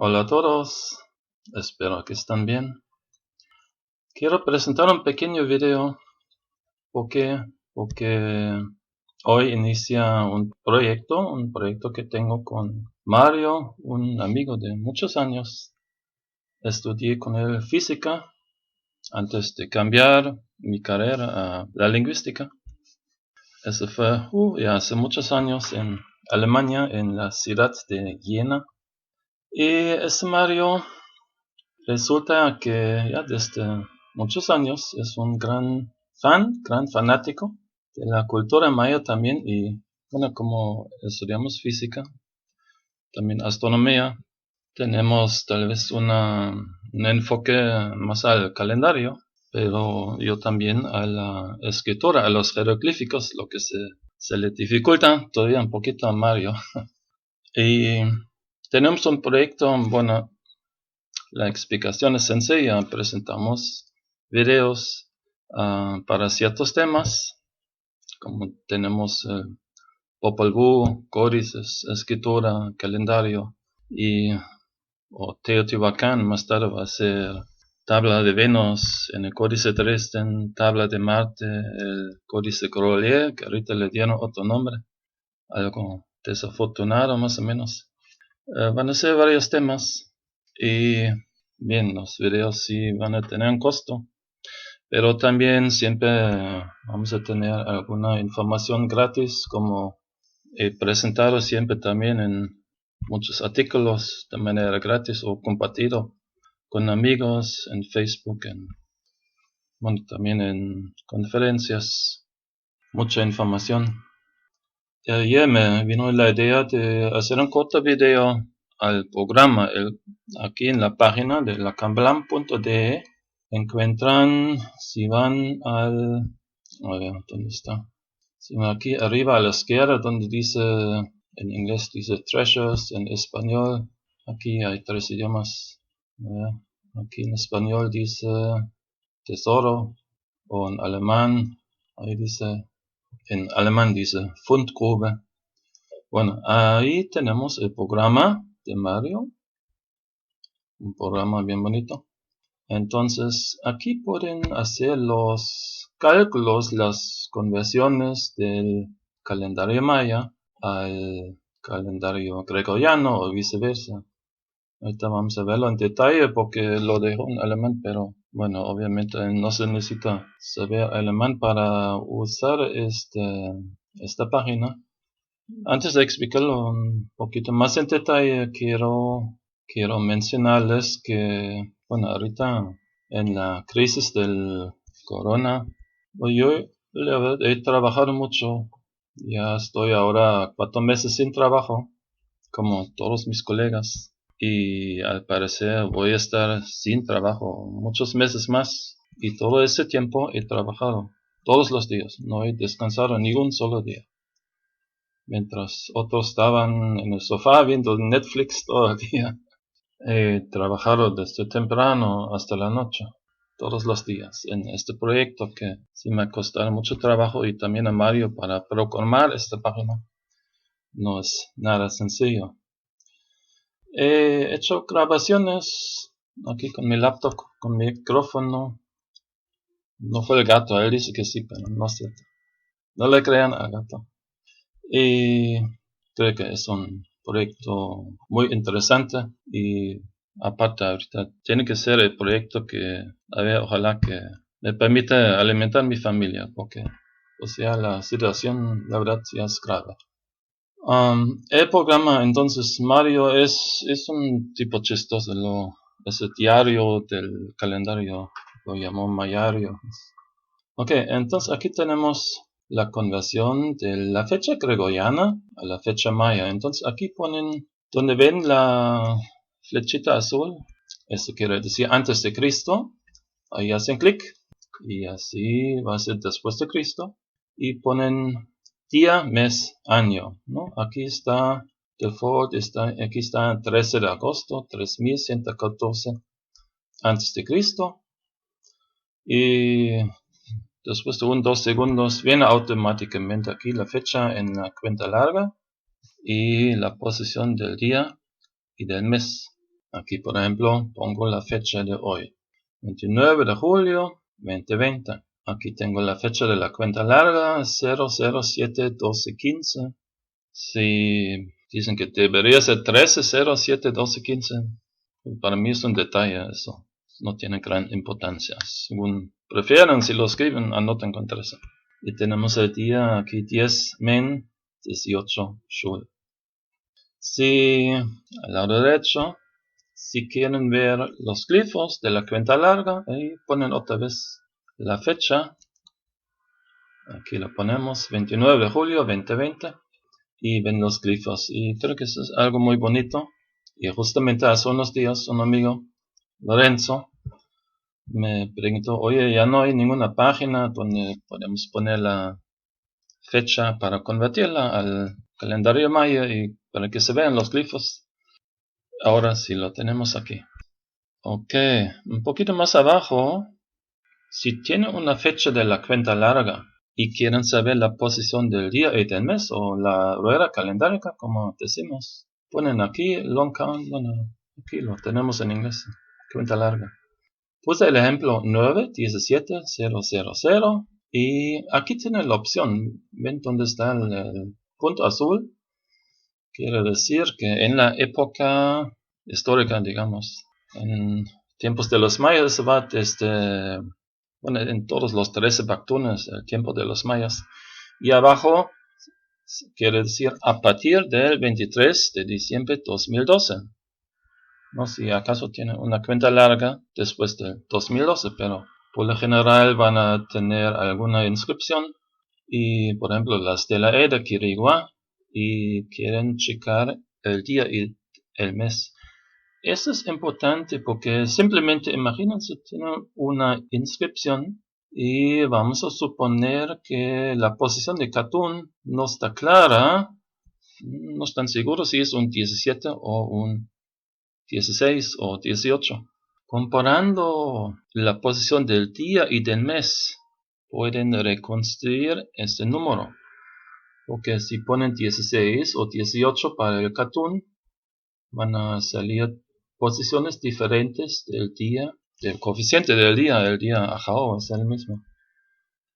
Hola a todos, espero que estén bien. Quiero presentar un pequeño video porque hoy inicia un proyecto que tengo con Mario, un amigo de muchos años. Estudié con él física antes de cambiar mi carrera a la lingüística. Eso fue ya hace muchos años en Alemania, en la ciudad de Jena. Y ese Mario resulta que ya desde muchos años es un gran fanático de la cultura maya también. Y bueno, como estudiamos física, también astronomía, tenemos tal vez un enfoque más al calendario, pero yo también a la escritura, a los jeroglíficos, lo que se le dificulta todavía un poquito a Mario. Y tenemos un proyecto, bueno, la explicación es sencilla. Presentamos videos para ciertos temas, como tenemos Popol Vuh, códices, escritura, calendario, y Teotihuacán más tarde va a ser tabla de Venus en el códice terrestre, tabla de Marte, el códice Grolier, que ahorita le dieron otro nombre, algo desafortunado más o menos. Van a ser varios temas y bien, los videos sí van a tener un costo, pero también siempre vamos a tener alguna información gratis, como he presentado siempre también en muchos artículos de manera gratis o compartido con amigos en Facebook, bueno, también en conferencias, mucha información. De ayer me vino la idea de hacer un corto video al programa. Aquí en la página de lacamblam.de encuentran, si van a ver, ¿dónde está? Si van aquí arriba a la izquierda, donde dice, en inglés dice Treasures, en español, aquí hay 3 idiomas. Aquí en español dice Tesoro, o en alemán, ahí dice, en alemán dice Fundgrube. Bueno, ahí tenemos el programa de Mario, un programa bien bonito. Entonces, aquí pueden hacer los cálculos, las conversiones del calendario maya al calendario gregoriano o viceversa. Ahorita vamos a verlo en detalle porque lo dejo en alemán, pero bueno, obviamente no se necesita saber alemán para usar esta página. Antes de explicarlo un poquito más en detalle, quiero mencionarles que, bueno, ahorita en la crisis del corona, pues yo la verdad he trabajado mucho. Ya estoy ahora 4 meses sin trabajo, como todos mis colegas. Y al parecer voy a estar sin trabajo muchos meses más. Y todo ese tiempo he trabajado todos los días, no he descansado ni un solo día. Mientras otros estaban en el sofá viendo Netflix todo el día. He trabajado desde temprano hasta la noche, todos los días, en este proyecto que sí me ha costado mucho trabajo, y también a Mario para programar esta página. No es nada sencillo. He hecho grabaciones aquí con mi laptop, con mi micrófono. No fue el gato, él dice que sí, pero no es cierto. No le crean al gato. Y creo que es un proyecto muy interesante, y aparte ahorita tiene que ser el proyecto que, a ver, ojalá que me permita alimentar mi familia, porque o sea, la situación la verdad ya es grave. El programa, entonces, Mario es un tipo chistoso, ese diario del calendario lo llamó Mayario. Ok, entonces aquí tenemos la conversión de la fecha gregoriana a la fecha maya. Entonces aquí ponen, donde ven la flechita azul, eso quiere decir antes de Cristo, ahí hacen clic, y así va a ser después de Cristo, y ponen día, mes, año, ¿no? Aquí está, aquí está 13 de agosto, 3114 antes de Cristo, y después de 2 segundos viene automáticamente aquí la fecha en la cuenta larga y la posición del día y del mes. Aquí, por ejemplo, pongo la fecha de hoy. 29 de julio 2020. Aquí tengo la fecha de la cuenta larga, 0071215. Si dicen que debería ser 13071215, para mí es un detalle eso. No tiene gran importancia. Según prefieran, si lo escriben, anoten con 13. Y tenemos el día aquí 10 Men 18 Shul. Si al lado derecho, si quieren ver los glifos de la cuenta larga, ahí ponen otra vez la fecha. Aquí lo ponemos 29 de julio 2020 y ven los glifos. Y creo que eso es algo muy bonito. Y justamente hace unos días un amigo, Lorenzo, me preguntó, oye, ya no hay ninguna página donde podemos poner la fecha para convertirla al calendario maya y para que se vean los glifos. Ahora sí lo tenemos aquí. Ok, un poquito más abajo, si tienen una fecha de la cuenta larga y quieren saber la posición del día y del mes o la rueda calendárica, como decimos, ponen aquí long count, bueno, aquí lo tenemos en inglés, cuenta larga. Puse el ejemplo 917000 y aquí tienen la opción, ven dónde está el punto azul, quiere decir que en la época histórica, digamos, en tiempos de los mayas va desde, bueno, en todos los 13 bactunes, el tiempo de los mayas, y abajo quiere decir a partir del 23 de diciembre de 2012. No sé si acaso tiene una cuenta larga después del 2012, pero por lo general van a tener alguna inscripción y, por ejemplo, las de la E de Quirigua y quieren checar el día y el mes. Esto es importante porque simplemente imagínense, tienen una inscripción y vamos a suponer que la posición de Katun no está clara, no están seguros si es un 17 o un 16 o 18. Comparando la posición del día y del mes, pueden reconstruir este número. Porque si ponen 16 o 18 para el Katun, van a salir posiciones diferentes del día, del coeficiente del día. El día Ajao va a ser el mismo.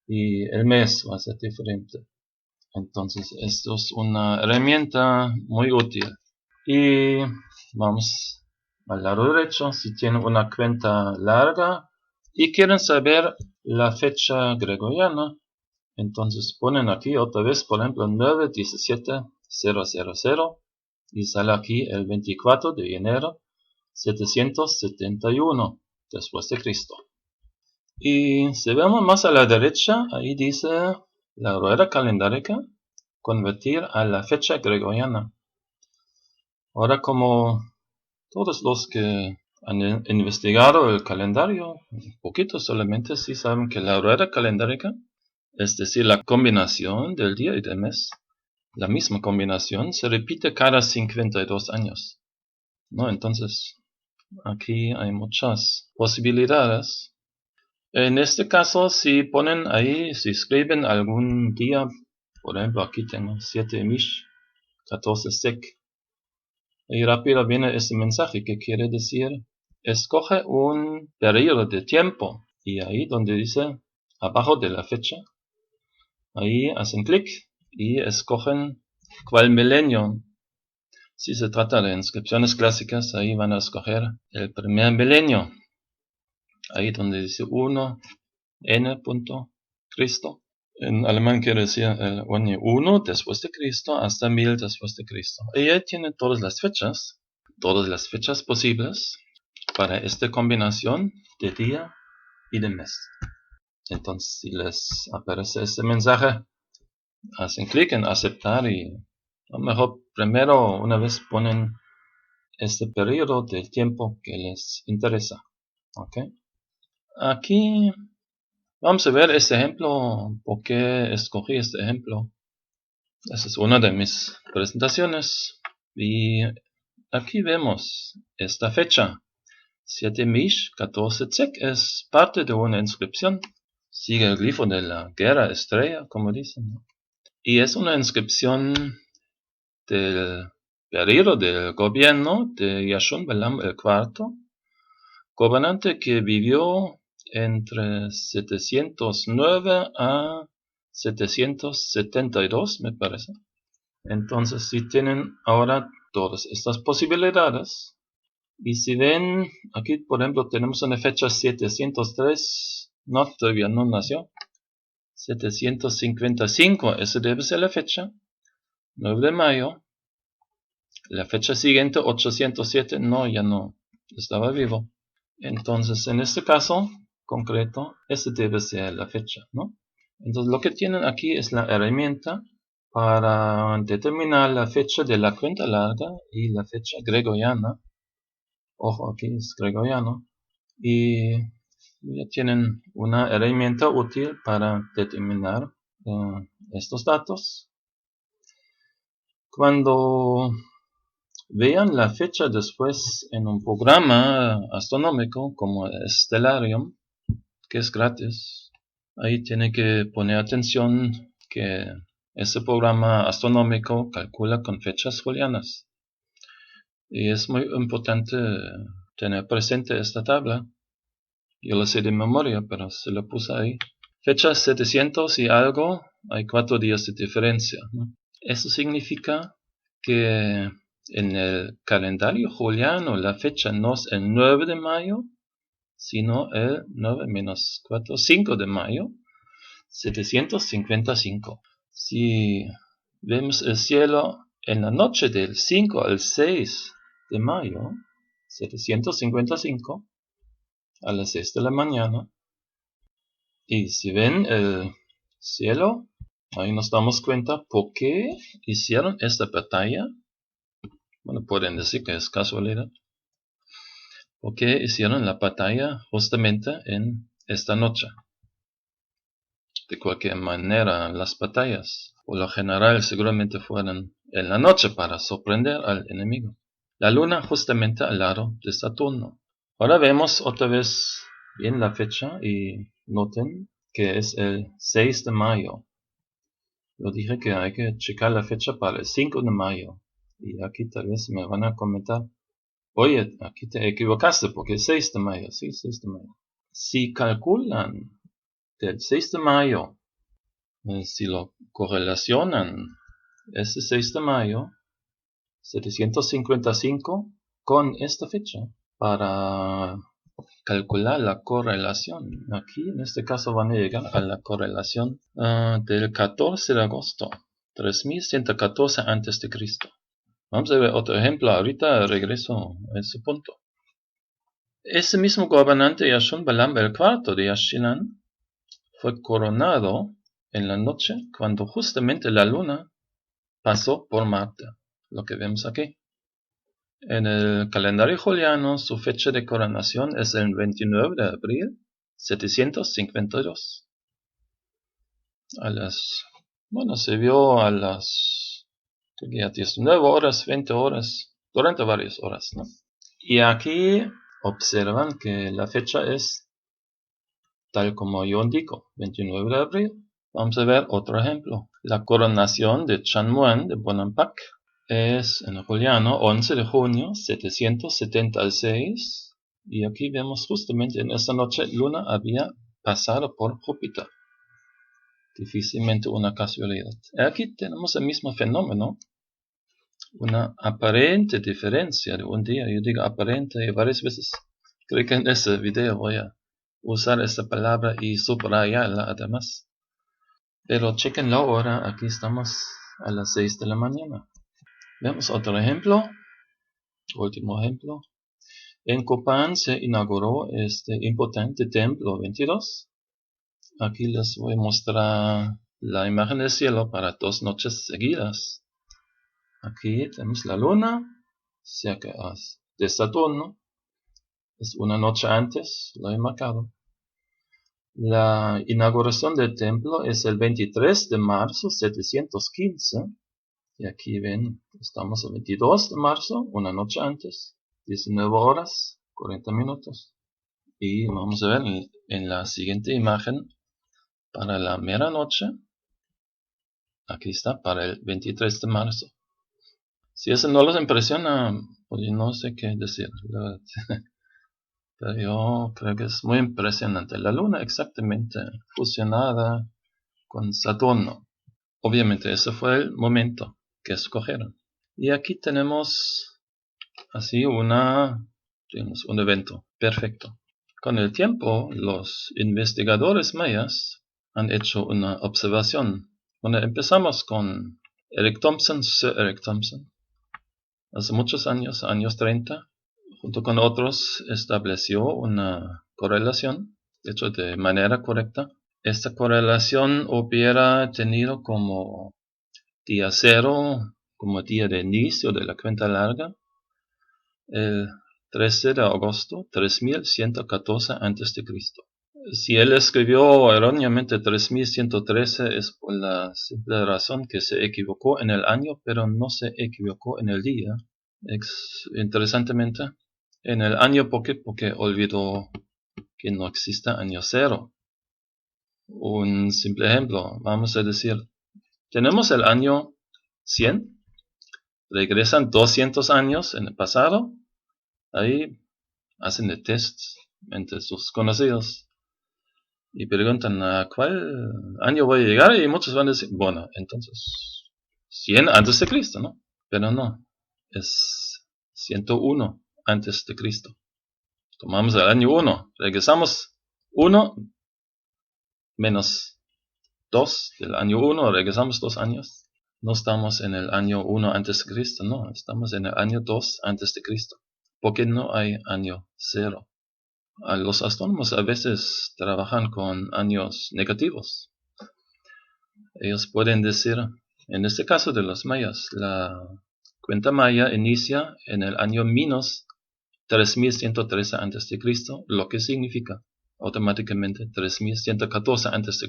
Y el mes va a ser diferente. Entonces, esto es una herramienta muy útil. Y vamos al lado derecho, si tienen una cuenta larga y quieren saber la fecha gregoriana, entonces ponen aquí otra vez, por ejemplo, 917000 y sale aquí el 24 de enero 771 después de Cristo. Y si vemos más a la derecha, ahí dice la rueda calendárica, convertir a la fecha gregoriana. Ahora, como todos los que han investigado el calendario, un poquito solamente, sí saben que la rueda calendárica, es decir, la combinación del día y del mes, la misma combinación, se repite cada 52 años, ¿no? Entonces, aquí hay muchas posibilidades. En este caso, si ponen ahí, si escriben algún día, por ejemplo, aquí tengo 7 Mish, 14 Sek, y rápido viene este mensaje que quiere decir, escoge un periodo de tiempo, y ahí donde dice, abajo de la fecha, ahí hacen clic y escogen cuál milenio. Si se trata de inscripciones clásicas, ahí van a escoger el primer milenio. Ahí donde dice 1, n. Cristo. En alemán quiere decir el 1 después de Cristo hasta 1000 después de Cristo. Y ahí tiene todas las fechas posibles para esta combinación de día y de mes. Entonces, si les aparece este mensaje, hacen clic en aceptar y a lo mejor primero una vez ponen este periodo del tiempo que les interesa. ¿Okay? Aquí vamos a ver este ejemplo. ¿Por qué escogí este ejemplo? Esa es una de mis presentaciones. Y aquí vemos esta fecha. 7 Mish 14 Tsek es parte de una inscripción. Sigue el glifo de la guerra estrella, como dicen. Y es una inscripción del periodo del gobierno de Yashun-Balam el IV, gobernante que vivió entre 709 a 772, me parece. Entonces, si tienen ahora todas estas posibilidades, y si ven, aquí por ejemplo tenemos una fecha 703, no, todavía no nació. 755, esa debe ser la fecha. 9 de mayo. La fecha siguiente, 807, no, ya no estaba vivo. Entonces, en este caso concreto, esa debe ser la fecha, ¿no? Entonces, lo que tienen aquí es la herramienta para determinar la fecha de la cuenta larga y la fecha gregoriana. Ojo, aquí es gregoriano. Y ya tienen una herramienta útil para determinar estos datos. Cuando vean la fecha después en un programa astronómico como Stellarium, que es gratis, ahí tiene que poner atención que ese programa astronómico calcula con fechas julianas. Y es muy importante tener presente esta tabla. Yo lo sé de memoria, pero se lo puse ahí. Fecha 700 y algo, hay 4 días de diferencia, ¿no? Eso significa que en el calendario juliano la fecha no es el 9 de mayo, sino el 9 menos 4, 5 de mayo, 755. Si vemos el cielo en la noche del 5 al 6 de mayo, 755, a las 6 de la mañana, y si ven el cielo, ahí nos damos cuenta por qué hicieron esta batalla. Bueno, pueden decir que es casualidad. ¿Por qué hicieron la batalla justamente en esta noche? De cualquier manera, las batallas, por lo general, seguramente fueron en la noche para sorprender al enemigo. La luna justamente al lado de Saturno. Ahora vemos otra vez bien la fecha y noten que es el 6 de mayo. Yo dije que hay que checar la fecha para el 5 de mayo. Y aquí tal vez me van a comentar, oye, aquí te equivocaste porque es 6 de mayo. Sí, 6 de mayo. Si calculan del 6 de mayo, si lo correlacionan, ese 6 de mayo, 755, con esta fecha, para calcular la correlación. Aquí en este caso van a llegar a la correlación del 14 de agosto, 3114 a.C. Vamos a ver otro ejemplo. Ahorita regreso a ese punto. Ese mismo gobernante Yashun-Balam el IV de Yaxchilan fue coronado en la noche cuando justamente la luna pasó por Marte, lo que vemos aquí. En el calendario juliano, su fecha de coronación es el 29 de abril, 752. Se vio a las 19 horas, 20 horas, durante varias horas, ¿no? Y aquí observan que la fecha es tal como yo indico, 29 de abril. Vamos a ver otro ejemplo. La coronación de Chanmuan de Bonampak es en juliano 11 de junio 776 y aquí vemos justamente en esta noche luna había pasado por Júpiter. Difícilmente una casualidad. Aquí tenemos el mismo fenómeno, una aparente diferencia de un día. Yo digo aparente y varias veces creo que en este video voy a usar esta palabra y subrayarla además. Pero chequen la hora, aquí estamos a las 6 de la mañana. Vemos otro ejemplo, último ejemplo. En Copán se inauguró este importante templo 22. Aquí les voy a mostrar la imagen del cielo para 2 noches seguidas. Aquí tenemos la luna, cerca de Saturno. Es una noche antes, lo he marcado. La inauguración del templo es el 23 de marzo 715. Y aquí ven, estamos el 22 de marzo, una noche antes, 19 horas, 40 minutos. Y vamos a ver en la siguiente imagen, para la mera noche, aquí está, para el 23 de marzo. Si eso no los impresiona, pues yo no sé qué decir, la verdad. Pero yo creo que es muy impresionante. La Luna exactamente fusionada con Saturno. Obviamente ese fue el momento que escogieron. Y aquí tenemos así digamos, un evento perfecto. Con el tiempo, los investigadores mayas han hecho una observación. Bueno, empezamos con Eric Thompson, Sir Eric Thompson. Hace muchos años, años 30, junto con otros, estableció una correlación, de hecho de manera correcta. Esta correlación hubiera tenido como día cero, como día de inicio de la cuenta larga, el 13 de agosto, 3114 a.C. Si él escribió erróneamente 3113 es por la simple razón que se equivocó en el año, pero no se equivocó en el día. Interesantemente, en el año porque olvidó que no existe año cero. Un simple ejemplo, vamos a decir, tenemos el año 100, regresan 200 años en el pasado, ahí hacen el test entre sus conocidos y preguntan a cuál año voy a llegar y muchos van a decir, bueno, entonces 100 antes de Cristo, ¿no? Pero no, es 101 antes de Cristo. Tomamos el año 1, regresamos 1 menos 2 del año 1, regresamos 2 años. No estamos en el año 1 antes de Cristo, no, estamos en el año 2 antes de Cristo, porque no hay año 0. Los astrónomos a veces trabajan con años negativos. Ellos pueden decir, en este caso de los mayas, la cuenta maya inicia en el año menos 3113 a.C., lo que significa automáticamente 3114 a.C.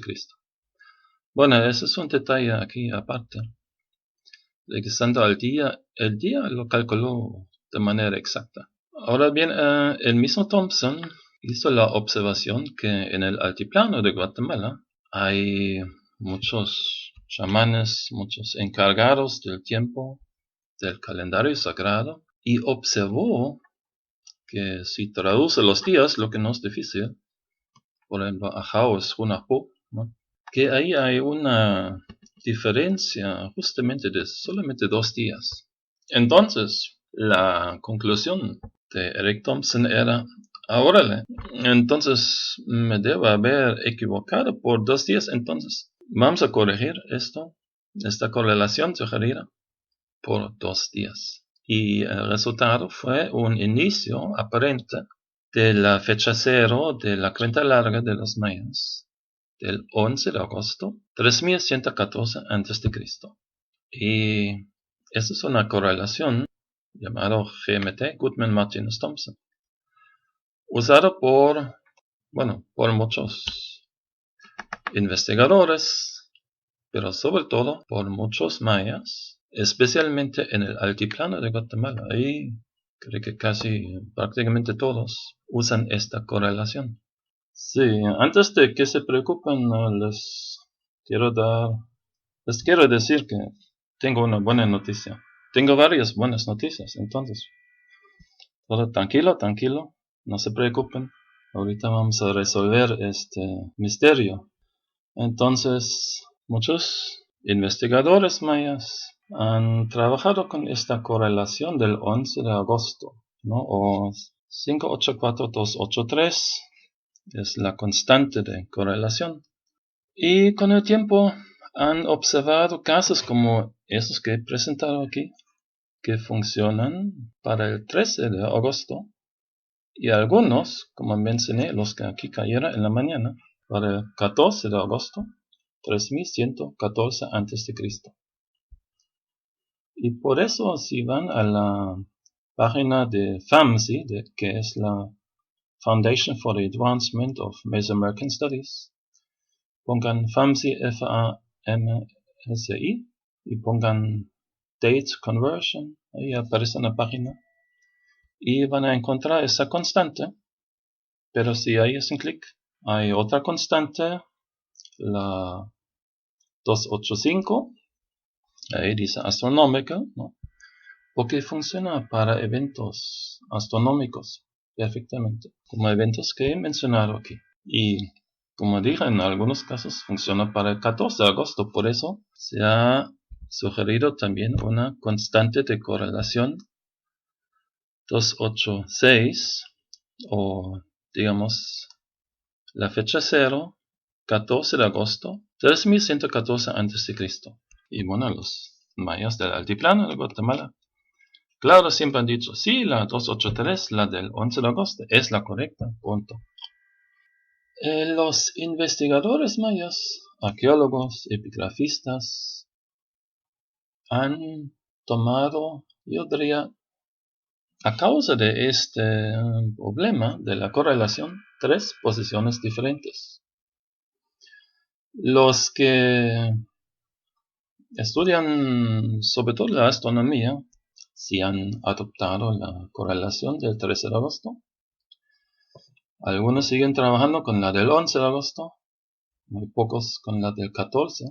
Bueno, ese es un detalle aquí aparte. Regresando al día, el día lo calculó de manera exacta. Ahora bien, el mismo Thompson hizo la observación que en el altiplano de Guatemala hay muchos chamanes, muchos encargados del tiempo, del calendario sagrado, y observó que si traduce los días, lo que no es difícil, por ejemplo, Ajao es Hunapu, ¿no? Que ahí hay una diferencia justamente de solamente 2 días. Entonces, la conclusión de Eric Thompson era, órale, entonces me debo haber equivocado por 2 días, entonces vamos a corregir esta correlación sugerida por 2 días. Y el resultado fue un inicio aparente de la fecha cero de la cuenta larga de los mayas, del 11 de agosto, 3114 a.C. Y esta es una correlación llamada GMT, Goodman-Martinez-Thompson, usada por muchos investigadores, pero sobre todo por muchos mayas, especialmente en el altiplano de Guatemala. Ahí creo que prácticamente todos usan esta correlación. Sí, antes de que se preocupen, les quiero decir que tengo una buena noticia. Tengo varias buenas noticias, entonces. Todo tranquilo, no se preocupen. Ahorita vamos a resolver este misterio. Entonces, muchos investigadores mayas han trabajado con esta correlación del 11 de agosto, ¿no? O 584283 es la constante de correlación. Y con el tiempo han observado casos como estos que he presentado aquí, que funcionan para el 13 de agosto, y algunos, como mencioné, los que aquí cayeron en la mañana, para el 14 de agosto, 3114 a.C. Y por eso, si van a la página de FAMSI, que es la Foundation for the Advancement of Mesoamerican Studies, pongan FAMSI, FAMSI, y pongan Date Conversion, ahí aparece una página, y van a encontrar esa constante, pero si ahí hacen clic, hay otra constante, la 285, ahí dice astronómica, ¿no? porque funciona para eventos astronómicos perfectamente, como eventos que he mencionado aquí. Y como dije, en algunos casos funciona para el 14 de agosto, por eso se ha sugerido también una constante de correlación 286, o digamos la fecha 0, 14 de agosto, 3114 a.C. Y bueno, los mayas del altiplano de Guatemala, claro, siempre han dicho, sí, la 283, la del 11 de agosto, es la correcta, punto. Los investigadores mayas, arqueólogos, epigrafistas, han tomado, yo diría, a causa de este problema de la correlación, 3 posiciones diferentes. Los que estudian sobre todo la astronomía, sí han adoptado la correlación del 13 de agosto. Algunos siguen trabajando con la del 11 de agosto, muy pocos con la del 14.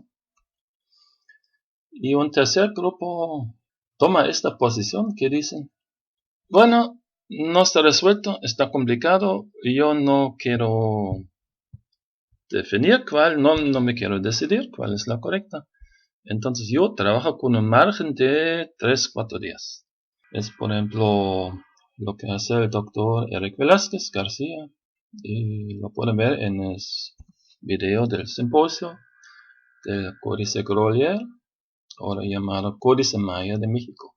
Y un tercer grupo toma esta posición que dicen, bueno, no está resuelto, está complicado, yo no quiero definir cuál, no me quiero decidir cuál es la correcta. Entonces yo trabajo con un margen de 3-4 días. Es por ejemplo lo que hace el doctor Eric Velázquez García. Y lo pueden ver en el video del simposio del Códice Grolier, ahora llamado Códice Maya de México,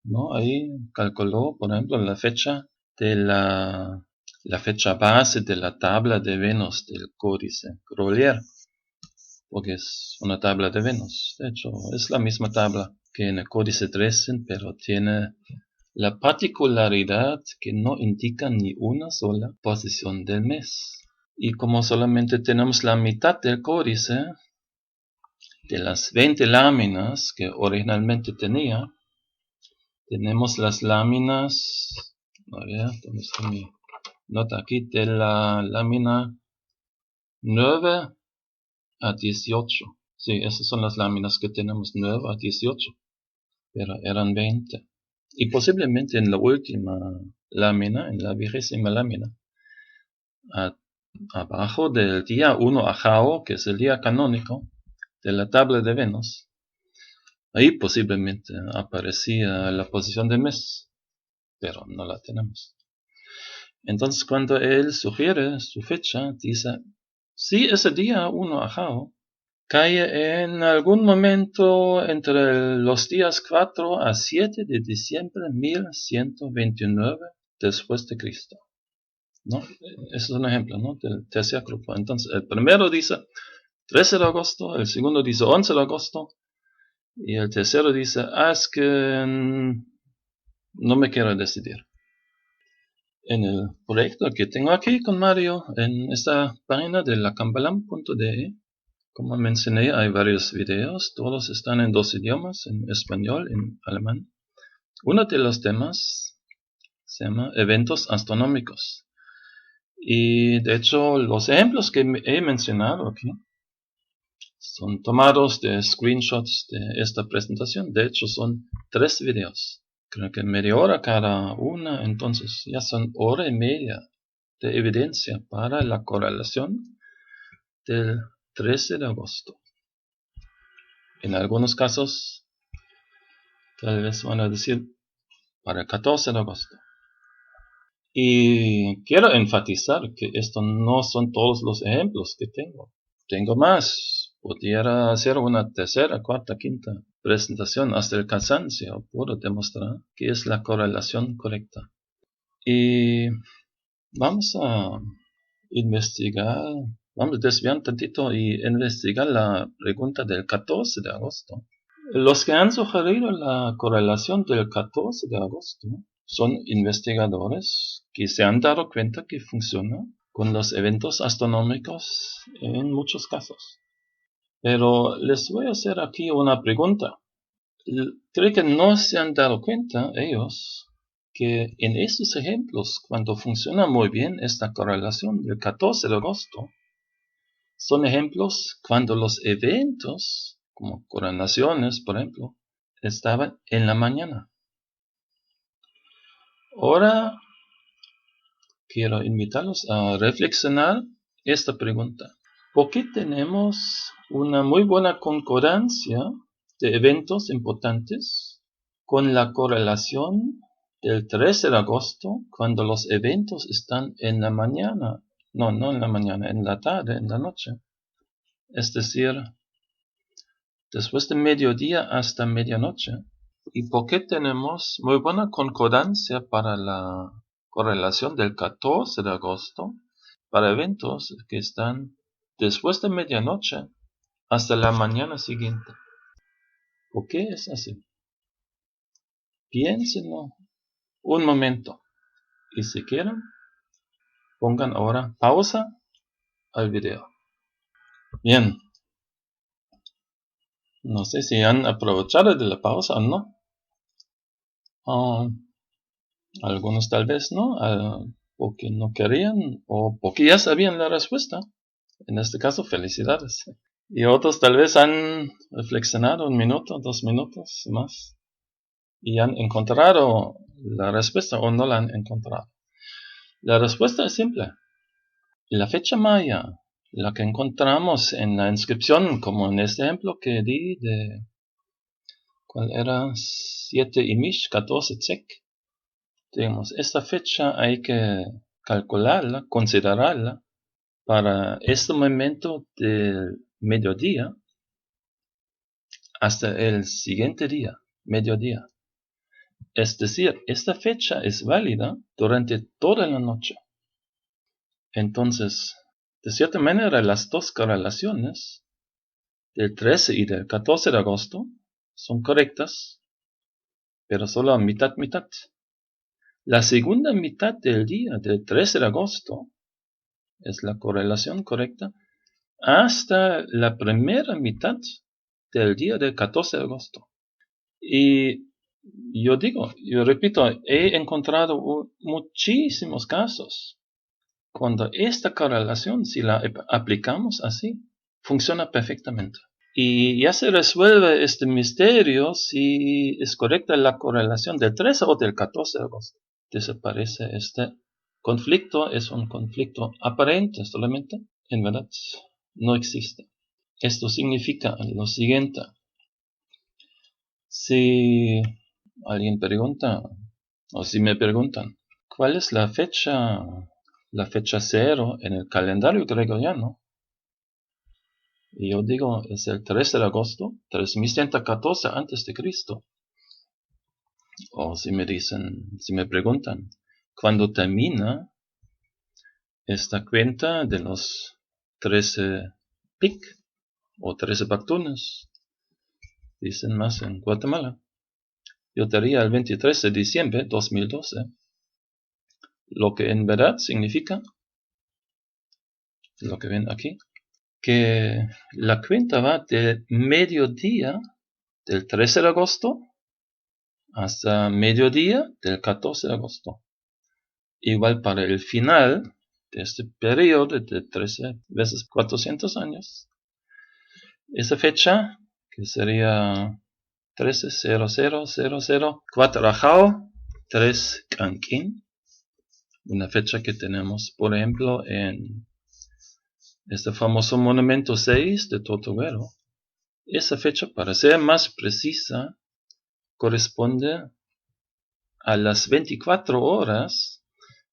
¿no? Ahí calculó, por ejemplo, la fecha de la fecha base de la tabla de Venus del Códice Grolier, porque es una tabla de Venus. De hecho, es la misma tabla que en el Códice Dresden, pero tiene la particularidad que no indica ni una sola posición del mes. Y como solamente tenemos la mitad del códice, de las 20 láminas que originalmente tenía, tenemos las láminas, a ver, ¿dónde está mi nota aquí? De la lámina 9 a 18. Sí, esas son las láminas que tenemos, 9 a 18, pero eran 20. Y posiblemente en la última lámina, en la 20ª lámina, abajo del día 1 Ajao, que es el día canónico de la tabla de Venus, ahí posiblemente aparecía la posición del mes, pero no la tenemos. Entonces cuando él sugiere su fecha, dice, si ese día 1 Ajao cae en algún momento entre los días 4 a 7 de diciembre de 1129 después de Cristo, ¿no? Ese es un ejemplo, ¿no? Del tercer grupo. Entonces, el primero dice 13 de agosto, el segundo dice 11 de agosto, y el tercero dice, es que no me quiero decidir. En el proyecto que tengo aquí con Mario, en esta página de lacambalam.de, como mencioné, hay varios videos, todos están en 2 idiomas, en español y en alemán. Uno de los temas se llama eventos astronómicos. Y de hecho, los ejemplos que he mencionado aquí son tomados de screenshots de esta presentación. De hecho, son 3 videos. Creo que media hora cada una, entonces ya son hora y media de evidencia para la correlación del 13 de agosto. En algunos casos, tal vez van a decir para el 14 de agosto. Y quiero enfatizar que estos no son todos los ejemplos que tengo. Tengo más. Pudiera hacer una tercera, cuarta, quinta presentación hasta el cansancio. Puedo demostrar que es la correlación correcta. Y vamos a investigar, vamos a desviar un tantito y investigar la pregunta del 14 de agosto. Los que han sugerido la correlación del 14 de agosto son investigadores que se han dado cuenta que funciona con los eventos astronómicos en muchos casos. Pero les voy a hacer aquí una pregunta. Creo que no se han dado cuenta ellos que en estos ejemplos, cuando funciona muy bien esta correlación del 14 de agosto, son ejemplos cuando los eventos, como coronaciones, por ejemplo, estaban en la mañana. Ahora quiero invitarlos a reflexionar esta pregunta. ¿Por qué tenemos una muy buena concordancia de eventos importantes con la correlación del 13 de agosto cuando los eventos están en la mañana? No en la mañana, en la tarde, en la noche. Es decir, después de mediodía hasta medianoche. ¿Y por qué tenemos muy buena concordancia para la correlación del 14 de agosto para eventos que están después de medianoche hasta la mañana siguiente? ¿Por qué es así? Piénsenlo un momento. Y si quieren, pongan ahora pausa al video. Bien. No sé si han aprovechado de la pausa o no. Algunos tal vez no, porque no querían o porque ya sabían la respuesta. En este caso, felicidades. Y otros tal vez han reflexionado 1 minuto, 2 minutos más y han encontrado la respuesta o no la han encontrado. La respuesta es simple. La fecha maya, la que encontramos en la inscripción, como en este ejemplo que di de, ¿cuál era? 7 Imish, 14 Tzek. Digamos, esta fecha hay que calcularla, considerarla para este momento del mediodía hasta el siguiente día, mediodía. Es decir, esta fecha es válida durante toda la noche. Entonces, de cierta manera, las dos correlaciones del 13 y del 14 de agosto son correctas, pero solo a mitad. La segunda mitad del día del 13 de agosto es la correlación correcta hasta la primera mitad del día del 14 de agosto. Y yo repito, he encontrado muchísimos casos cuando esta correlación, si la aplicamos así, funciona perfectamente. Y ya se resuelve este misterio si es correcta la correlación del 13 o del 14 de agosto. Desaparece este conflicto, es un conflicto aparente solamente, en verdad no existe. Esto significa lo siguiente. Si alguien pregunta, o si me preguntan, ¿cuál es la fecha cero en el calendario gregoriano? Y yo digo, es el 13 de agosto, 3114 antes de Cristo. O si me preguntan, ¿cuándo termina esta cuenta de los 13 pic o 13 bactunes? Dicen más en Guatemala. Yo diría el 23 de diciembre de 2012. Lo que en verdad significa, lo que ven aquí, que la cuenta va de mediodía del 13 de agosto hasta mediodía del 14 de agosto. Igual para el final de este periodo de 13 veces 400 años. Esa fecha, que sería 13.0000 Cuatrajao 3 Canquín. Una fecha que tenemos, por ejemplo, en este famoso monumento 6 de Tortuguero. Esa fecha, para ser más precisa, corresponde a las 24 horas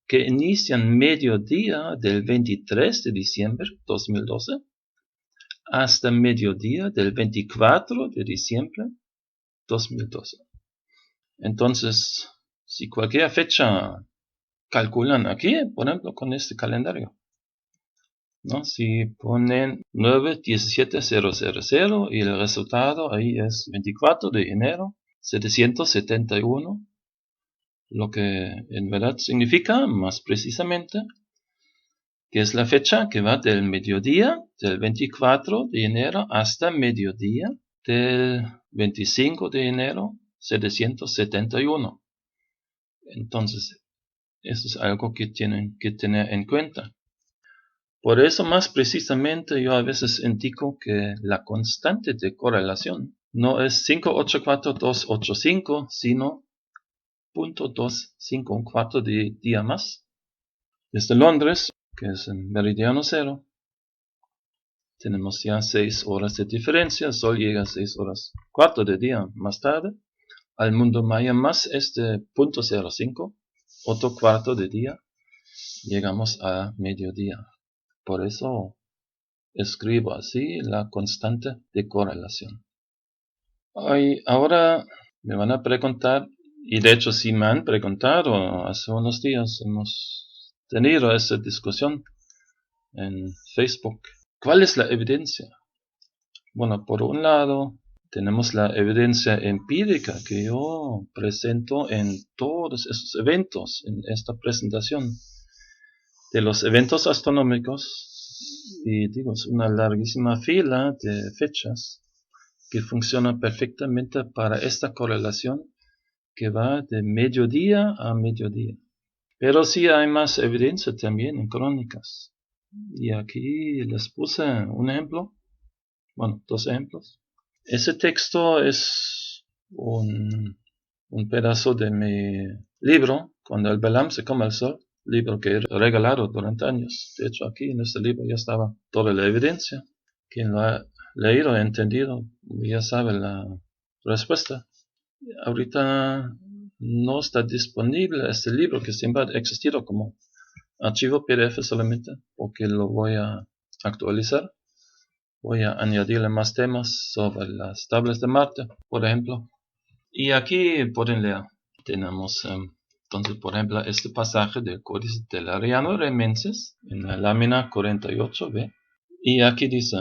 que inician mediodía del 23 de diciembre de 2012 hasta mediodía del 24 de diciembre de 2012. Entonces, si cualquier fecha calculan aquí, por ejemplo, con este calendario, ¿no? Si ponen 9-17-000 y el resultado ahí es 24 de enero 771, lo que en verdad significa, más precisamente, que es la fecha que va del mediodía del 24 de enero hasta mediodía del 25 de enero 771. Entonces, eso es algo que tienen que tener en cuenta. Por eso, más precisamente, yo a veces indico que la constante de correlación no es 584285, sino 0.25, un cuarto de día más. Desde Londres, que es en meridiano cero, tenemos ya 6 horas de diferencia. El sol llega a 6 horas, cuarto de día más tarde. Al mundo maya más este 0.05, otro cuarto de día, llegamos a mediodía. Por eso escribo así la constante de correlación. Ahora me van a preguntar, y de hecho sí me han preguntado, hace unos días hemos tenido esa discusión en Facebook. ¿Cuál es la evidencia? Bueno, por un lado tenemos la evidencia empírica que yo presento en todos esos eventos, en esta presentación de los eventos astronómicos, y digo, es una larguísima fila de fechas que funciona perfectamente para esta correlación que va de mediodía a mediodía. Pero sí hay más evidencia también en crónicas. Y aquí les puse un ejemplo, bueno, 2 ejemplos. Ese texto es un pedazo de mi libro, Cuando el Belam se come el sol, libro que he regalado durante años. De hecho, aquí en este libro ya estaba toda la evidencia. Quien lo ha leído y entendido ya sabe la respuesta. Ahorita no está disponible este libro, que siempre ha existido como archivo PDF solamente, porque lo voy a actualizar. Voy a añadirle más temas sobre las tablas de Marte, por ejemplo. Y aquí pueden leer. Tenemos entonces, por ejemplo, este pasaje del Códice del Ariano Remenses en la lámina 48b. Y aquí dice,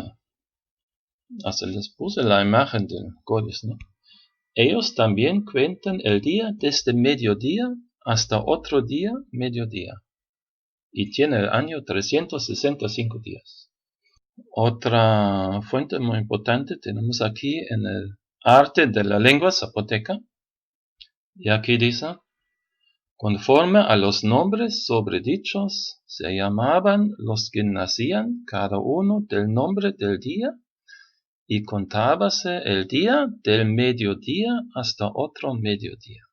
hasta les puse la imagen del Códice, ¿no? Ellos también cuentan el día desde mediodía hasta otro día, mediodía. Y tiene el año 365 días. Otra fuente muy importante tenemos aquí en el arte de la lengua zapoteca. Y aquí dice, conforme a los nombres sobredichos, se llamaban los que nacían cada uno del nombre del día, y contábase el día del mediodía hasta otro mediodía.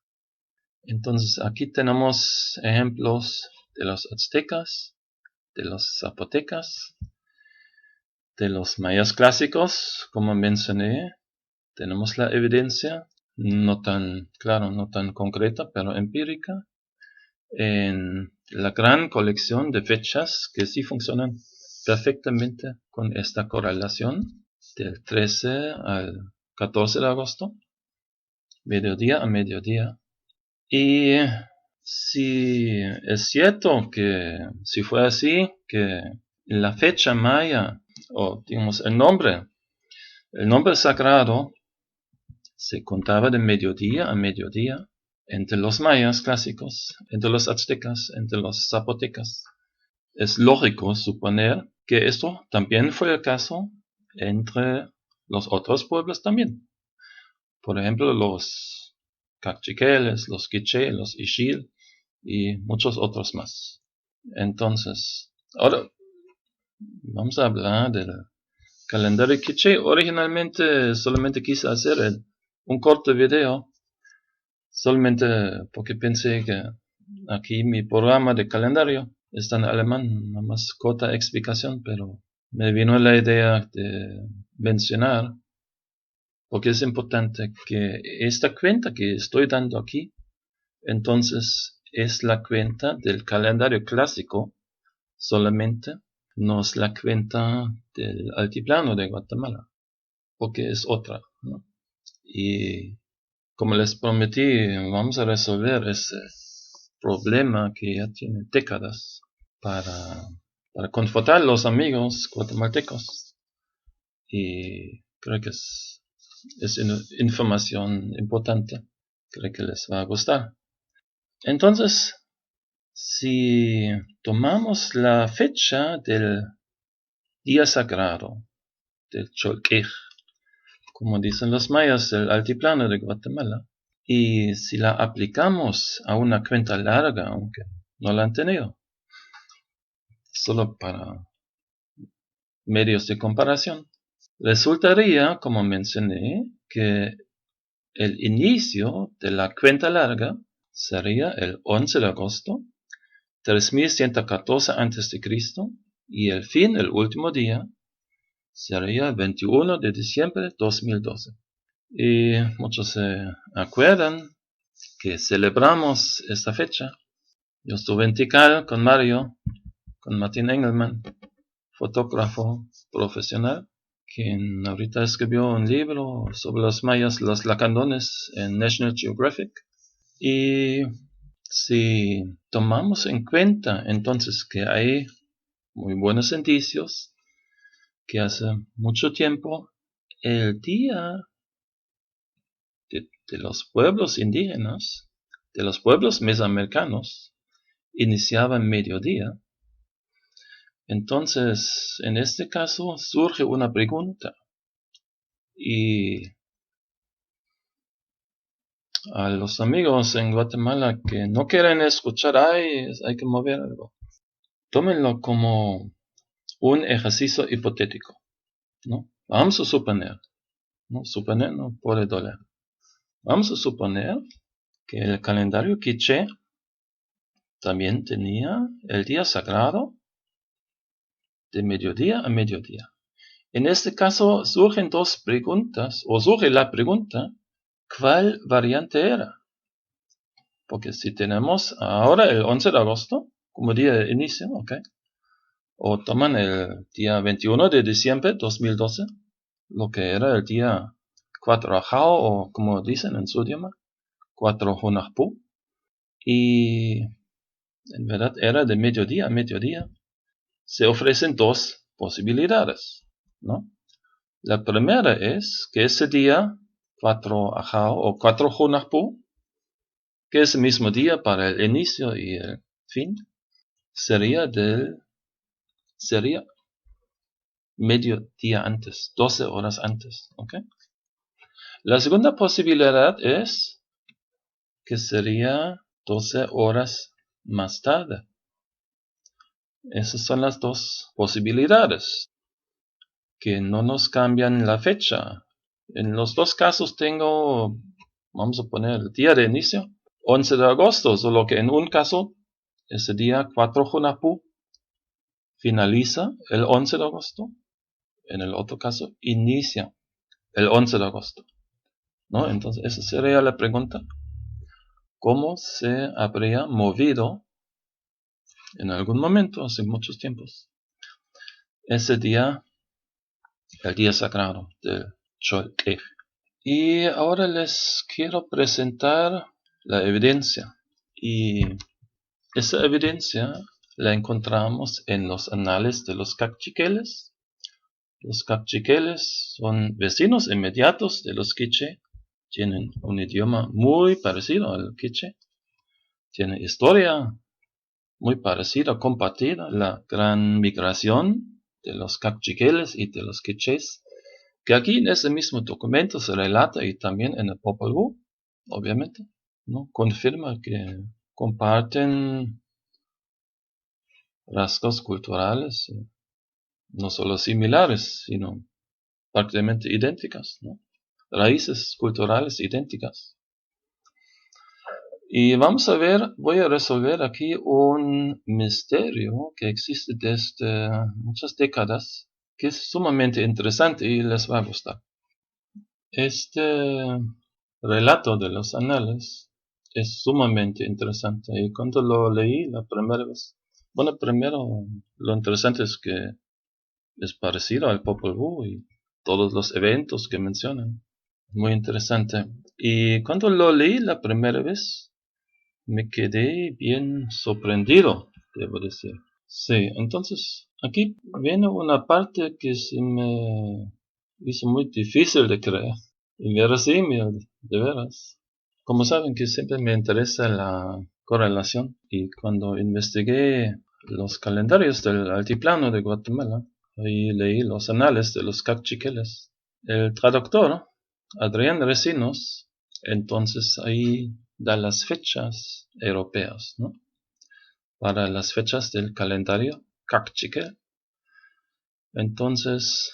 Entonces aquí tenemos ejemplos de los aztecas, de los zapotecas, de los mayas clásicos, como mencioné. Tenemos la evidencia, no tan, claro, no tan concreta, pero empírica, en la gran colección de fechas que sí funcionan perfectamente con esta correlación del 13 al 14 de agosto, mediodía a mediodía. Y si es cierto que si fue así, que la fecha maya, o digamos el nombre sagrado, se contaba de mediodía a mediodía entre los mayas clásicos, entre los aztecas, entre los zapotecas. Es lógico suponer que esto también fue el caso entre los otros pueblos también. Por ejemplo, los cachiqueles, los quiché, los ixil y muchos otros más. Entonces, ahora vamos a hablar del calendario quiché. Originalmente solamente quise hacer un corto video, solamente porque pensé que aquí mi programa de calendario está en alemán, una más corta explicación, pero me vino la idea de mencionar, porque es importante que esta cuenta que estoy dando aquí, entonces es la cuenta del calendario clásico solamente, no es la cuenta del altiplano de Guatemala, porque es otra, ¿no? Y como les prometí, vamos a resolver ese problema que ya tiene décadas para confortar a los amigos guatemaltecos. Y creo que es información importante. Creo que les va a gustar. Entonces, si tomamos la fecha del día sagrado, del Cholquej, como dicen los mayas del altiplano de Guatemala, y si la aplicamos a una cuenta larga, aunque no la han tenido, solo para medios de comparación, resultaría, como mencioné, que el inicio de la cuenta larga sería el 11 de agosto, 3114 a.C., y el fin, el último día, sería el 21 de diciembre de 2012. Y muchos se acuerdan que celebramos esta fecha. Yo estuve en Tikal con Mario, con Martin Engelmann, fotógrafo profesional, quien ahorita escribió un libro sobre los mayas, los lacandones, en National Geographic. Y si tomamos en cuenta entonces que hay muy buenos indicios que hace mucho tiempo el día de los pueblos indígenas, de los pueblos mesoamericanos, iniciaba en mediodía. Entonces, en este caso surge una pregunta, y a los amigos en Guatemala que no quieren escuchar, hay que mover algo. Tómenlo como un ejercicio hipotético, ¿no? Vamos a suponer, ¿no? Suponer no puede doler. Vamos a suponer que el calendario quiché también tenía el día sagrado de mediodía a mediodía. En este caso surgen dos preguntas, o surge la pregunta, ¿cuál variante era? Porque si tenemos ahora el 11 de agosto como día de inicio, ¿ok? O toman el día 21 de diciembre de 2012, lo que era el día 4 Ajao, o como dicen en su idioma, 4 Hunahpu, y en verdad era de mediodía a mediodía. Se ofrecen dos posibilidades, ¿no? La primera es que ese día, 4 Ajao o 4 Hunahpu, que es el mismo día para el inicio y el fin, sería medio día antes, 12 horas antes, ¿ok? La segunda posibilidad es que sería 12 horas más tarde. Esas son las dos posibilidades, que no nos cambian la fecha. En los dos casos tengo, vamos a poner el día de inicio, 11 de agosto, solo que en un caso, ese día 4 Hunahpu finaliza el 11 de agosto, en el otro caso inicia el 11 de agosto, ¿no? Entonces esa sería la pregunta. ¿Cómo se habría movido en algún momento, hace muchos tiempos, ese día, el día sagrado del Xoltej? Y ahora les quiero presentar la evidencia. Y esa evidencia la encontramos en los anales de los Kaqchiqueles. Los Kaqchiqueles son vecinos inmediatos de los Quiché. Tienen un idioma muy parecido al Quiché. Tienen historia muy parecida, compartida, la gran migración de los Kaqchiqueles y de los Quichés, que aquí en ese mismo documento se relata, y también en el Popol Vuh, obviamente, ¿no? Confirma que comparten rasgos culturales, no solo similares, sino prácticamente idénticas, ¿no? Raíces culturales idénticas. Y vamos a ver, voy a resolver aquí un misterio que existe desde muchas décadas, que es sumamente interesante y les va a gustar. Este relato de los anales es sumamente interesante, y cuando lo leí la primera vez, bueno, primero lo interesante es que es parecido al Popol Vuh y todos los eventos que mencionan. Muy interesante. Y cuando lo leí la primera vez, me quedé bien sorprendido, debo decir. Sí, entonces aquí viene una parte que se me hizo muy difícil de creer. Inverosímil, de veras. Como saben que siempre me interesa la correlación, y cuando investigué los calendarios del altiplano de Guatemala, ahí leí los anales de los Kaqchiqueles. El traductor, Adrián Recinos, entonces ahí da las fechas europeas, ¿no? Para las fechas del calendario Kaqchiquel. Entonces,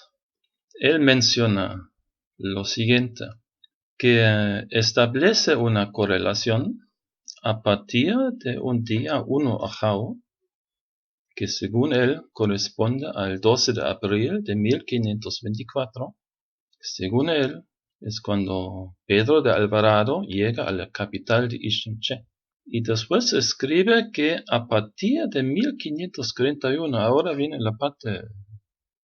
él menciona lo siguiente, que establece una correlación a partir de un día 1 Ajao, que según él corresponde al 12 de abril de 1524, según él es cuando Pedro de Alvarado llega a la capital de Iximché. Y después escribe que a partir de 1541, ahora viene la parte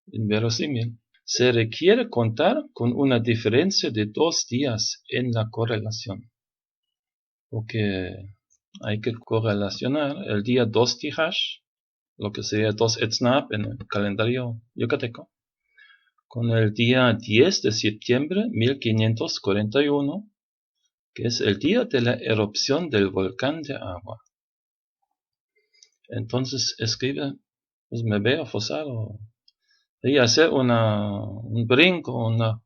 inverosímil, se requiere contar con una diferencia de 2 días en la correlación. Porque hay que correlacionar el día 2 Tijash, lo que sería 2 Etznab en el calendario yucateco, con el día 10 de septiembre 1541, que es el día de la erupción del volcán de agua. Entonces escribe, pues me veo forzado y hacer un brinco, una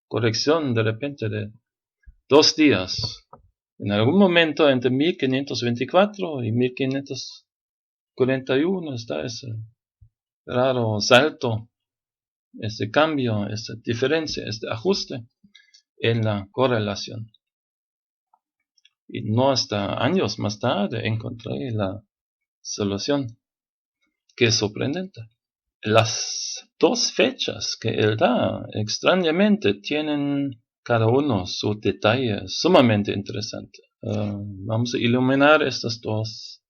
corrección de repente de 2 días. En algún momento entre 1524 y 1541 está ese raro salto, este cambio, esta diferencia, este ajuste en la correlación. Y no hasta años más tarde encontré la solución, que es sorprendente. Las 2 fechas que él da, extrañamente, tienen cada uno su detalle sumamente interesante. Vamos a iluminar estos dos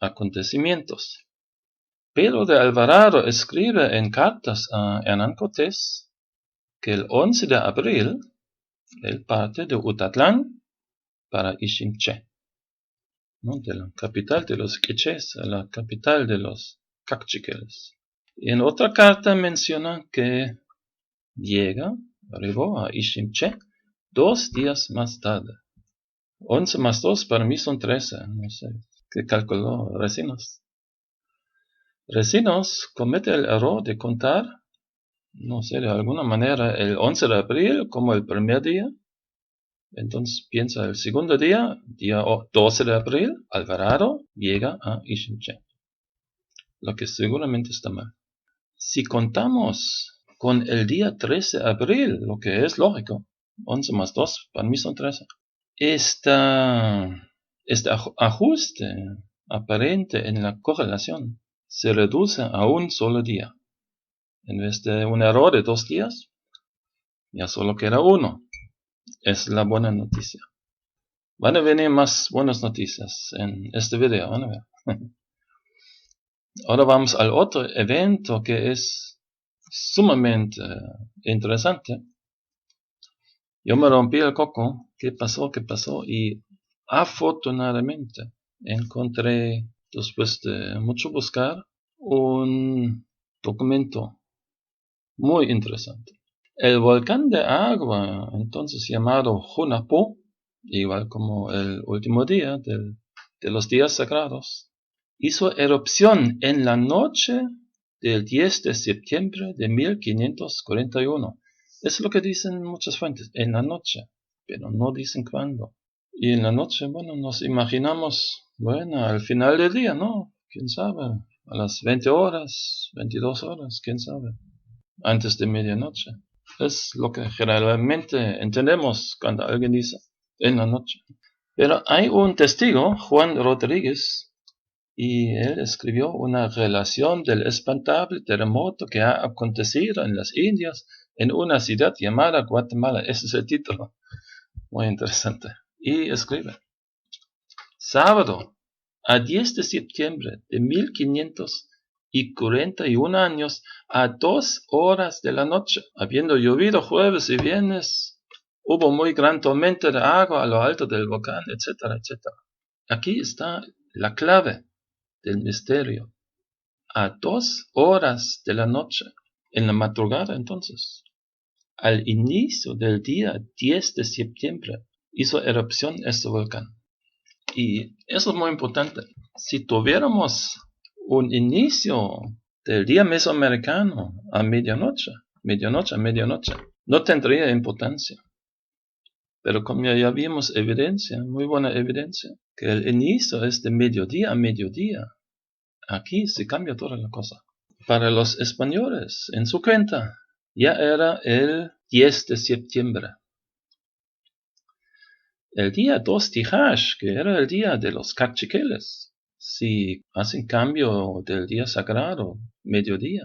acontecimientos. Pedro de Alvarado escribe en cartas a Hernán Cortés que el 11 de abril él parte de Utatlán para Iximché, ¿no? De la capital de los quichés a la capital de los cachiqueles. Y en otra carta menciona que arribó a Iximché 2 días más tarde. 11 más 2 para mí son 13, no sé qué calculó Recinos. Recinos comete el error de contar, no sé, de alguna manera el 11 de abril como el primer día. Entonces piensa el segundo día 12 de abril, Alvarado llega a Iximché, lo que seguramente está mal. Si contamos con el día 13 de abril, lo que es lógico, 11 más 2 para mí son 13. Este ajuste aparente en la correlación se reduce a un solo día. En vez de un error de 2 días, ya solo queda 1. Es la buena noticia. Van a venir más buenas noticias en este video, van a ver. Ahora vamos al otro evento que es sumamente interesante. Yo me rompí el coco, ¿qué pasó? Y afortunadamente encontré, después de mucho buscar, un documento muy interesante. El volcán de agua, entonces llamado Hunahpu, igual como el último día de los días sagrados, hizo erupción en la noche del 10 de septiembre de 1541. Es lo que dicen muchas fuentes, en la noche, pero no dicen cuándo. Y en la noche, bueno, nos imaginamos, bueno, al final del día, ¿no? ¿Quién sabe? A las 20 horas, 22 horas, ¿quién sabe? Antes de medianoche. Es lo que generalmente entendemos cuando alguien dice en la noche. Pero hay un testigo, Juan Rodríguez, y él escribió una relación del espantable terremoto que ha acontecido en las Indias en una ciudad llamada Guatemala. Ese es el título. Muy interesante. Y escribe: sábado, a 10 de septiembre de 1541 años, a 2 horas de la noche, habiendo llovido jueves y viernes, hubo muy gran tormenta de agua a lo alto del volcán, etcétera, etcétera. Aquí está la clave del misterio. A 2 horas de la noche, en la madrugada entonces, al inicio del día 10 de septiembre, hizo erupción este volcán. Y eso es muy importante. Si tuviéramos un inicio del día mesoamericano a medianoche, no tendría importancia. Pero como ya vimos evidencia, muy buena evidencia, que el inicio es de mediodía a mediodía, aquí se cambia toda la cosa. Para los españoles, en su cuenta, ya era el 10 de septiembre. el día 2 Tijash, que era el día de los cachiqueles, si hacen cambio del día sagrado, mediodía,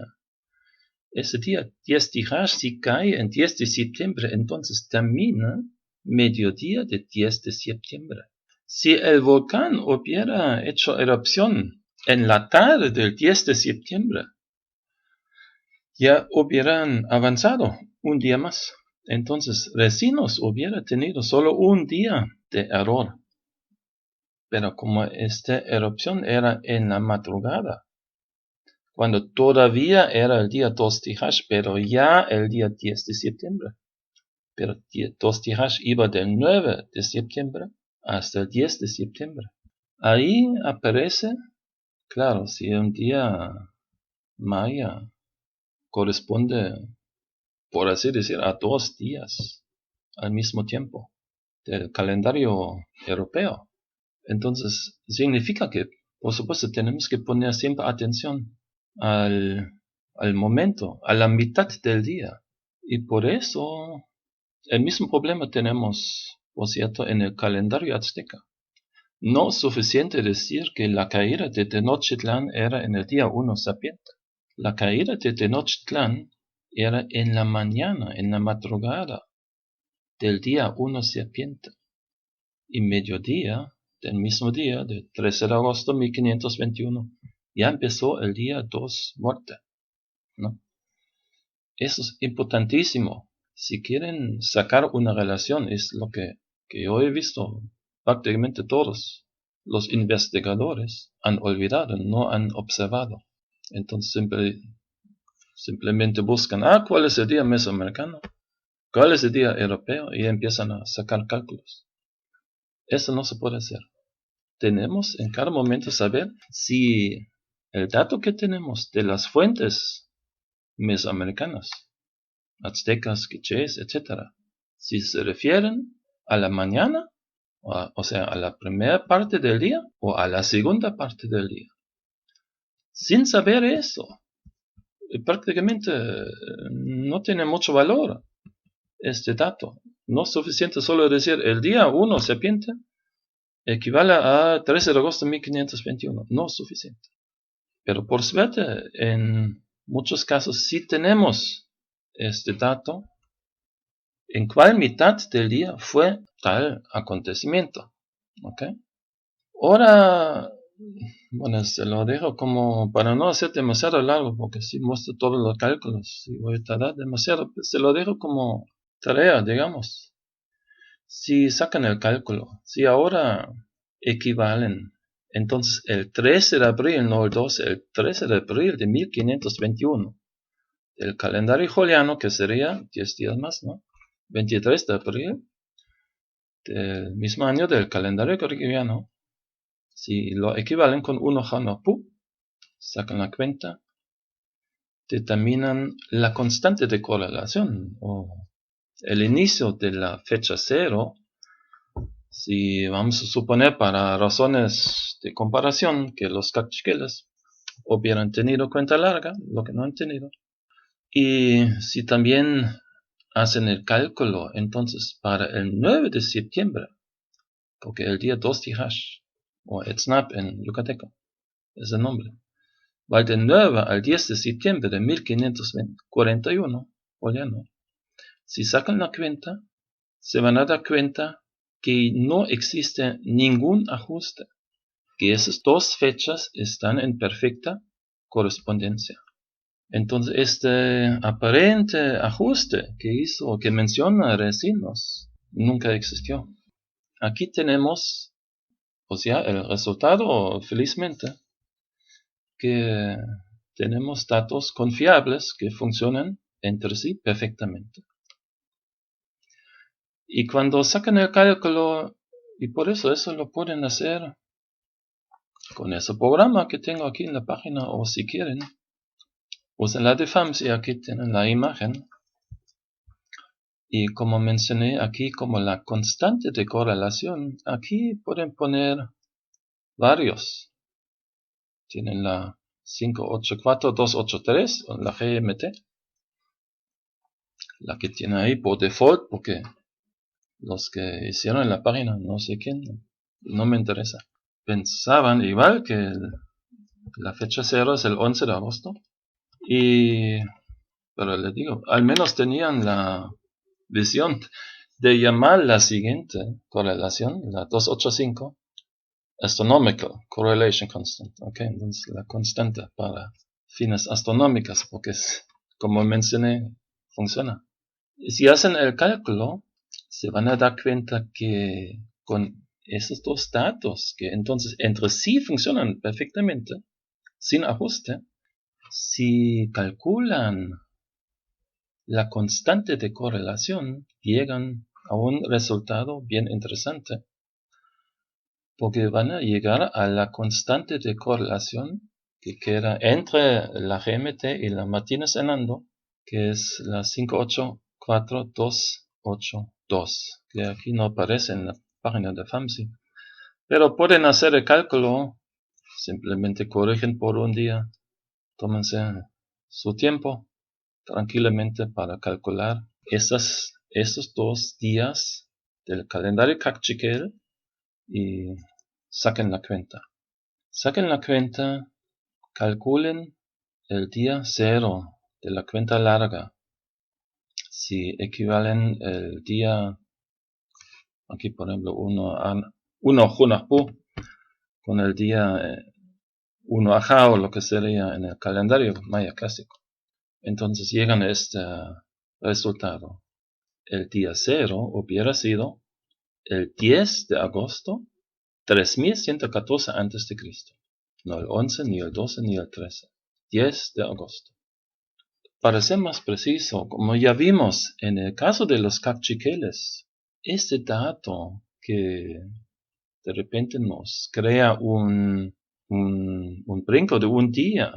ese día 10 Tijash, si cae en 10 de septiembre, entonces termina mediodía de 10 de septiembre. Si el volcán hubiera hecho erupción en la tarde del 10 de septiembre, ya hubieran avanzado un día más. Entonces, Resinos hubiera tenido solo un día de error. Pero como esta erupción era en la madrugada, cuando todavía era el día 2 Tijash, pero ya el día 10 de septiembre. Pero 2 Tijash iba del 9 de septiembre hasta el 10 de septiembre. Ahí aparece, claro, si un día maya corresponde, por así decir, a 2 días al mismo tiempo del calendario europeo. Entonces, significa que, por supuesto, tenemos que poner siempre atención al momento, a la mitad del día. Y por eso, el mismo problema tenemos, por cierto, en el calendario azteca. No es suficiente decir que la caída de Tenochtitlán era en el día 1 sapiente. La caída de Tenochtitlán era en la mañana, en la madrugada del día 1 sapiente. Y mediodía del mismo día, del 13 de agosto de 1521, ya empezó el día 2 muerte, ¿no? Eso es importantísimo. Si quieren sacar una relación, es lo que yo he visto, prácticamente todos los investigadores han olvidado, no han observado. Entonces simplemente buscan, ¿cuál es el día mesoamericano? ¿Cuál es el día europeo? Y empiezan a sacar cálculos. Eso no se puede hacer. Tenemos en cada momento saber si el dato que tenemos de las fuentes mesoamericanas, aztecas, quichés, etc., si se refieren a la mañana, o sea, a la primera parte del día o a la segunda parte del día. Sin saber eso, prácticamente no tiene mucho valor este dato. No es suficiente solo decir el día 1 sapiente equivale a 13 de agosto de 1521. No es suficiente. Pero por suerte, en muchos casos sí tenemos este dato. ¿En cuál mitad del día fue tal acontecimiento? ¿Ok? Ahora, bueno, se lo dejo como para no hacer demasiado largo, porque si muestro todos los cálculos y voy a tardar demasiado, se lo dejo como tarea, digamos. Si sacan el cálculo, si ahora equivalen, entonces el 13 de abril, no el 12, el 13 de abril de 1521, del calendario juliano, que sería 10 días más, ¿no? 23 de abril, del mismo año del calendario gregoriano, si lo equivalen con 1 Hanapu, sacan la cuenta, determinan la constante de correlación, o el inicio de la fecha cero. Si vamos a suponer para razones de comparación que los cachiqueles hubieran tenido cuenta larga, lo que no han tenido. Y si también hacen el cálculo, entonces para el 9 de septiembre, porque el día 2 Tijash, o Etznap en yucateco, es el nombre, va del 9 al 10 de septiembre de 1541, juliano. Si sacan la cuenta, se van a dar cuenta que no existe ningún ajuste, que esas dos fechas están en perfecta correspondencia. Entonces, este aparente ajuste que menciona Resinos, nunca existió. Aquí tenemos, o sea, el resultado, felizmente, que tenemos datos confiables que funcionan entre sí perfectamente. Y cuando sacan el cálculo, y por eso lo pueden hacer con ese programa que tengo aquí en la página, o si quieren, usen la de FAMS y aquí tienen la imagen. Y como mencioné aquí como la constante de correlación, aquí pueden poner varios. Tienen la 584283, la GMT, la que tiene ahí por default, porque los que hicieron la página, no sé quién, no me interesa. Pensaban igual que la fecha cero es el 11 de agosto. Pero les digo, al menos tenían la visión de llamar la siguiente correlación, la 285, astronomical correlation constant. Okay, entonces la constante para fines astronómicas, porque como mencioné, funciona. Y si hacen el cálculo, se van a dar cuenta que con esos dos datos, que entonces entre sí funcionan perfectamente, sin ajuste, si calculan la constante de correlación, llegan a un resultado bien interesante, porque van a llegar a la constante de correlación que queda entre la GMT y la Martínez-Hernando, que es la 584282, que aquí no aparece en la página de FAMSI. Pero pueden hacer el cálculo, simplemente corrigen por un día, tómense su tiempo tranquilamente para calcular estos 2 días del calendario Kaqchikel y saquen la cuenta. Saquen la cuenta, calculen el día 0 de la cuenta larga. Si equivalen el día, aquí por ejemplo 1 Junapú, con el día 1 Ajá o lo que sería en el calendario maya clásico. Entonces llegan a este resultado. El día 0 hubiera sido el 10 de agosto 3114 a.C. No el 11, ni el 12, ni el 13. 10 de agosto. Para ser más preciso, como ya vimos en el caso de los Kaqchikeles, este dato que de repente nos crea un brinco de un día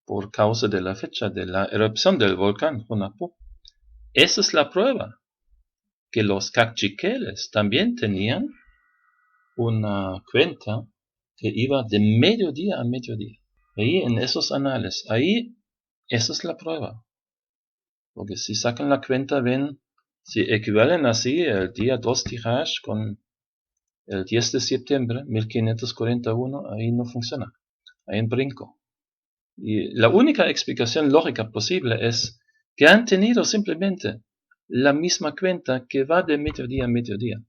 por causa de la fecha de la erupción del volcán Hunahpu. Esa es la prueba que los Kaqchikeles también tenían una cuenta que iba de mediodía a mediodía. Ahí en esos anales, ahí esa es la prueba. Porque si sacan la cuenta ven, si equivalen así el día 2 Tijash con el 10 de septiembre 1541, ahí no funciona. Hay un brinco. Y la única explicación lógica posible es que han tenido simplemente la misma cuenta que va de mediodía a mediodía.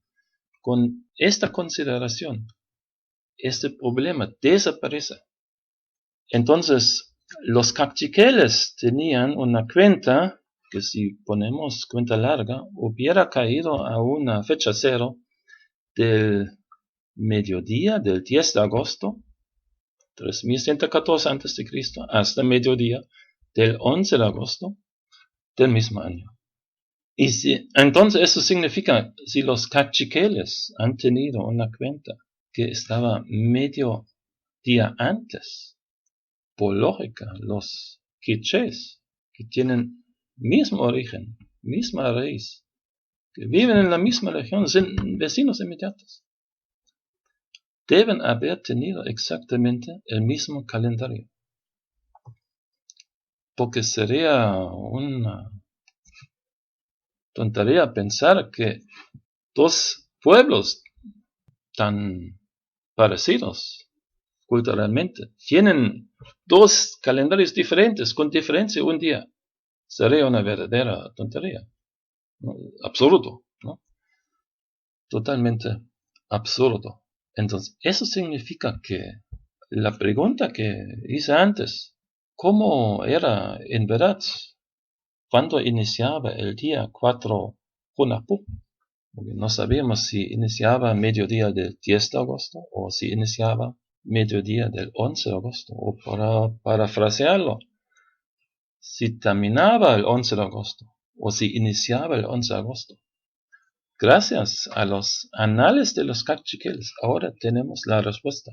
Con esta consideración, este problema desaparece. Entonces, los Kaqchikeles tenían una cuenta que si ponemos cuenta larga, hubiera caído a una fecha cero del mediodía del 10 de agosto 3114 a.C. hasta mediodía del 11 de agosto del mismo año. Y entonces eso significa, si los Kaqchikeles han tenido una cuenta que estaba medio día antes, por lógica, los quichés, que tienen mismo origen, misma raíz, que viven en la misma región, son vecinos inmediatos, deben haber tenido exactamente el mismo calendario. Porque sería una tontería pensar que dos pueblos tan parecidos culturalmente tienen dos calendarios diferentes con diferencia un día. Sería una verdadera tontería. ¿No? Absurdo, ¿no? Totalmente absurdo. Entonces, eso significa que la pregunta que hice antes, ¿cómo era en verdad cuando iniciaba el día 4 Hunahpu? Porque no sabíamos si iniciaba mediodía del 10 de agosto o si iniciaba mediodía del 11 de agosto. O para parafrasearlo, si terminaba el 11 de agosto o si iniciaba el 11 de agosto. Gracias a los anales de los Kaqchikeles, ahora tenemos la respuesta.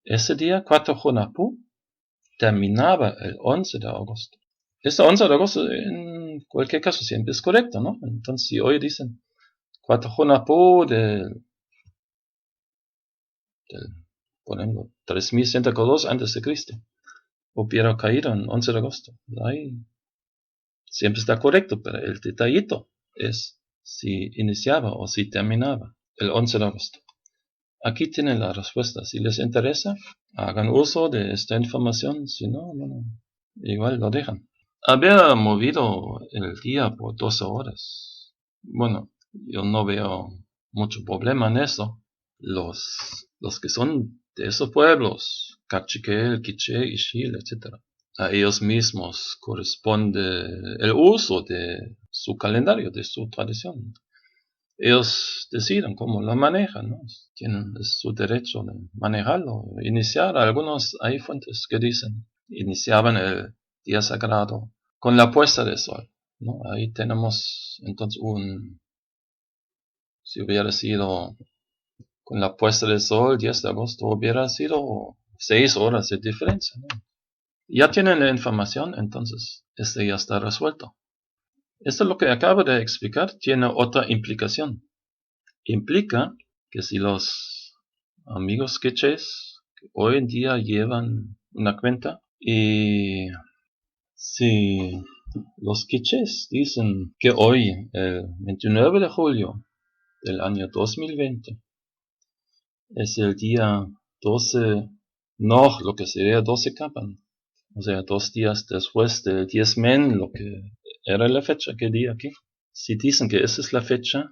Ese día, 4 Hunahpu, terminaba el 11 de agosto. Este 11 de agosto, en cualquier caso, siempre es correcto, ¿no? Entonces, si hoy dicen 4 Hunahpu por ejemplo, 3142 a.C., hubiera caído en 11 de agosto. Ahí siempre está correcto, pero el detallito es si iniciaba o si terminaba el 11 de agosto. Aquí tienen la respuesta. Si les interesa, hagan uso de esta información. Si no, bueno, igual lo dejan. Había movido el día por 12 horas. Bueno, yo no veo mucho problema en eso. Los que son de esos pueblos, Cachiquel, Quiché, Ixil, etc., a ellos mismos corresponde el uso de su calendario, de su tradición. Ellos deciden cómo lo manejan, ¿no? Tienen su derecho de manejarlo, iniciar. Algunos, hay fuentes que dicen, iniciaban el día sagrado con la puesta del sol, ¿no? Ahí tenemos entonces si hubiera sido con la puesta del sol, 10 de agosto, hubiera sido 6 horas de diferencia, ¿no? Ya tienen la información, entonces este ya está resuelto. Esto es lo que acabo de explicar, tiene otra implicación. Implica que si los amigos quechés que hoy en día llevan una cuenta y si los quechés dicen que hoy, el 29 de julio del año 2020, es el día 12 Nog, lo que sería 12 Capan, o sea, 2 días después del 10 Men, lo que era la fecha que di aquí. Si dicen que esa es la fecha,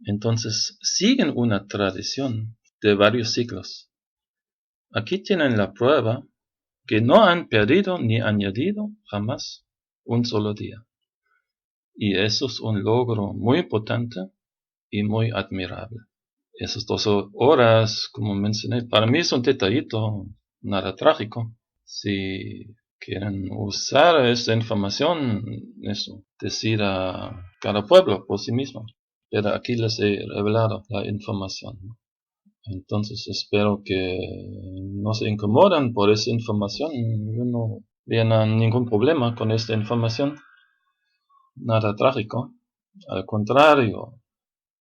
entonces siguen una tradición de varios siglos. Aquí tienen la prueba que no han perdido ni añadido jamás un solo día. Y eso es un logro muy importante y muy admirable. Esas 12 horas, como mencioné, para mí es un detallito, nada trágico. Si quieren usar esa información, eso, decir a cada pueblo por sí mismo. Pero aquí les he revelado la información. Entonces espero que no se incomodan por esa información. Yo no veo ningún problema con esta información. Nada trágico. Al contrario,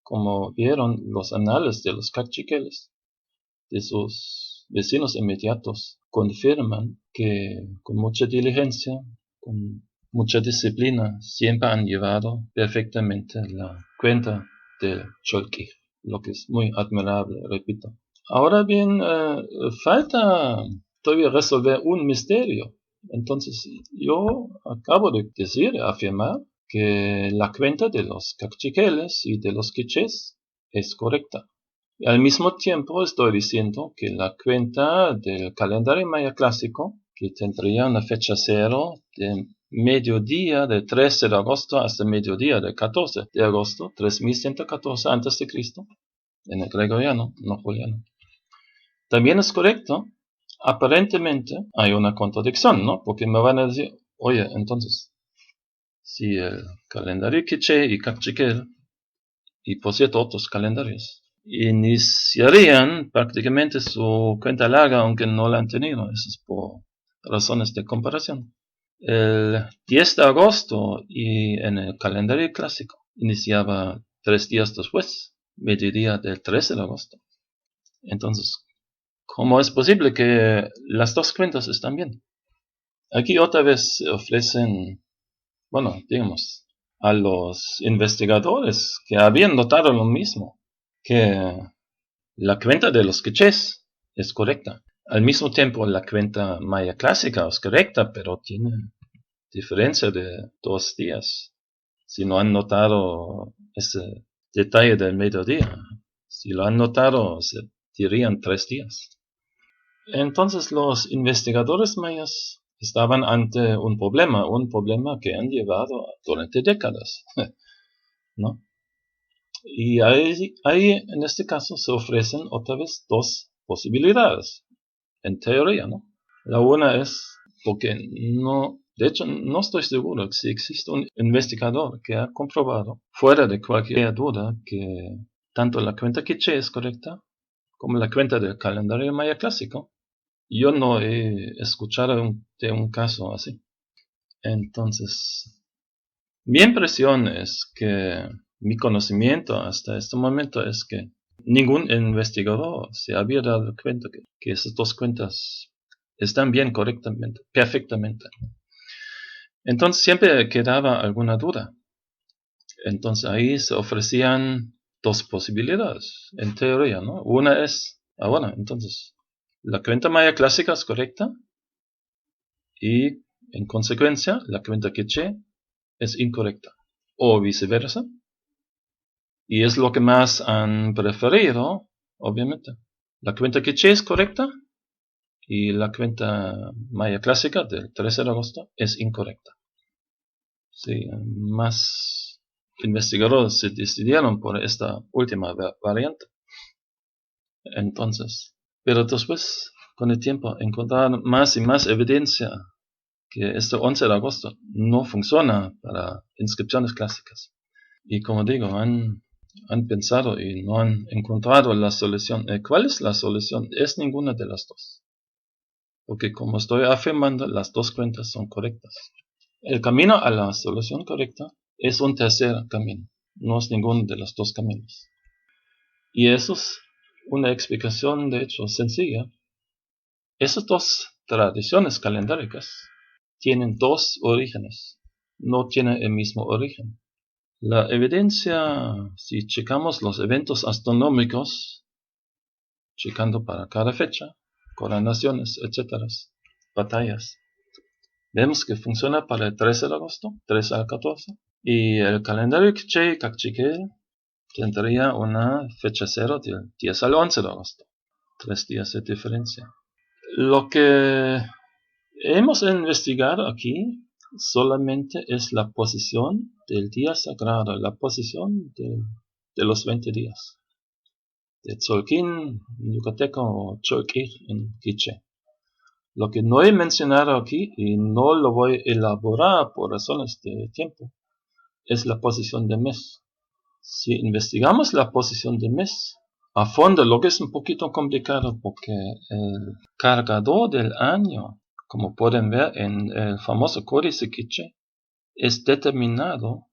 como vieron los anales de los cachiqueles, de sus vecinos inmediatos, confirman que con mucha diligencia, con mucha disciplina, siempre han llevado perfectamente la cuenta del Cholqui, lo que es muy admirable, repito. Ahora bien, falta todavía resolver un misterio. Entonces, yo acabo de decir, afirmar, que la cuenta de los cachiqueles y de los quichés es correcta. Y al mismo tiempo estoy diciendo que la cuenta del calendario maya clásico, que tendría una fecha cero de mediodía del 13 de agosto hasta mediodía del 14 de agosto, 3114 a.C., en el gregoriano, no juliano. También es correcto. Aparentemente hay una contradicción, ¿no? Porque me van a decir, oye, entonces, si el calendario quiché y cachiquel, y por cierto otros calendarios, iniciarían prácticamente su cuenta larga, aunque no la han tenido, eso es por razones de comparación. El 10 de agosto y en el calendario clásico iniciaba 3 días después, mediodía del 13 de agosto. Entonces, ¿cómo es posible que las dos cuentas están bien? Aquí otra vez se ofrecen, bueno, digamos, a los investigadores que habían notado lo mismo, que la cuenta de los quichés es correcta. Al mismo tiempo, la cuenta maya clásica es correcta, pero tiene diferencia de 2 días. Si no han notado ese detalle del mediodía, si lo han notado, se dirían 3 días. Entonces los investigadores mayas estaban ante un problema que han llevado durante décadas, ¿no? Y ahí en este caso se ofrecen otra vez 2 posibilidades, en teoría, ¿no? La una es, porque de hecho no estoy seguro si existe un investigador que ha comprobado, fuera de cualquier duda, que tanto la cuenta quiché es correcta, como la cuenta del calendario maya clásico. Yo no he escuchado de un caso así. Entonces, mi impresión es que mi conocimiento hasta este momento es que ningún investigador se había dado cuenta que esas dos cuentas están bien, correctamente, perfectamente. Entonces siempre quedaba alguna duda. Entonces ahí se ofrecían dos posibilidades, en teoría, ¿no? Una es, bueno, entonces, la cuenta maya clásica es correcta y, en consecuencia, la cuenta quiché es incorrecta, o viceversa, y es lo que más han preferido, obviamente. La cuenta quiché es correcta y la cuenta maya clásica del 13 de agosto es incorrecta. Sí, más investigadores se decidieron por esta última variante. Entonces, pero después, con el tiempo, encontraron más y más evidencia que este 11 de agosto no funciona para inscripciones clásicas. Y como digo, han pensado y no han encontrado la solución. ¿Cuál es la solución? Es ninguna de las dos. Porque como estoy afirmando, las dos cuentas son correctas. El camino a la solución correcta es un tercer camino. No es ninguno de los dos caminos. Y eso es una explicación, de hecho, sencilla. Esas dos tradiciones calendáricas tienen dos orígenes. No tienen el mismo origen. La evidencia, si checamos los eventos astronómicos, checando para cada fecha, coronaciones, etc., batallas, vemos que funciona para el 13 de agosto, 13 al 14, y el calendario Quiché Cachiquel tendría una fecha cero del 10 al 11 de agosto, 3 días de diferencia. Lo que hemos investigado aquí solamente es la posición del día sagrado, la posición de los 20 días, de Tzolk'in en yucateco o Cholquij en quiché. Lo que no he mencionado aquí, y no lo voy a elaborar por razones de tiempo, es la posición de mes. Si investigamos la posición de mes a fondo, lo que es un poquito complicado porque el cargador del año, como pueden ver en el famoso códice quiché, es determinado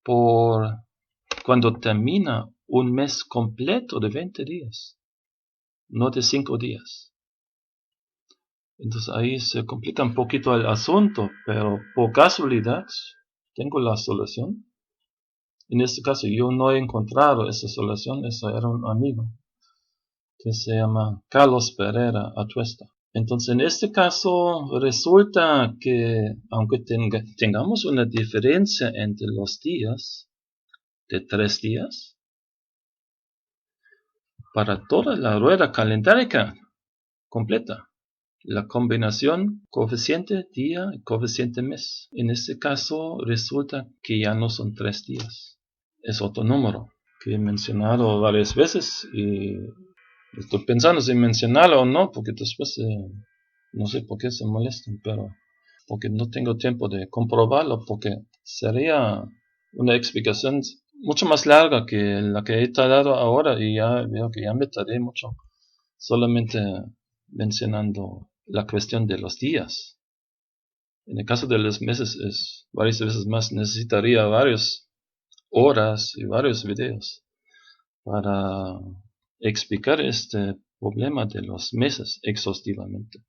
por cuando termina un mes completo de 20 días, no de 5 días. Entonces ahí se complica un poquito el asunto, pero por casualidad tengo la solución. En este caso yo no he encontrado esa solución, eso era un amigo que se llama Carlos Pereira Atuesta. Entonces en este caso resulta que aunque tengamos una diferencia entre los días de 3 días, para toda la rueda calendárica completa, la combinación coeficiente día y coeficiente mes. En este caso resulta que ya no son 3 días. Es otro número que he mencionado varias veces y estoy pensando si mencionarlo o no, porque después no sé por qué se molestan, pero porque no tengo tiempo de comprobarlo, porque sería una explicación mucho más larga que la que he tardado ahora y ya veo que ya me tardé mucho solamente mencionando la cuestión de los días. En el caso de los meses es varias veces más, necesitaría varias horas y varios videos para explicar este problema de los meses exhaustivamente.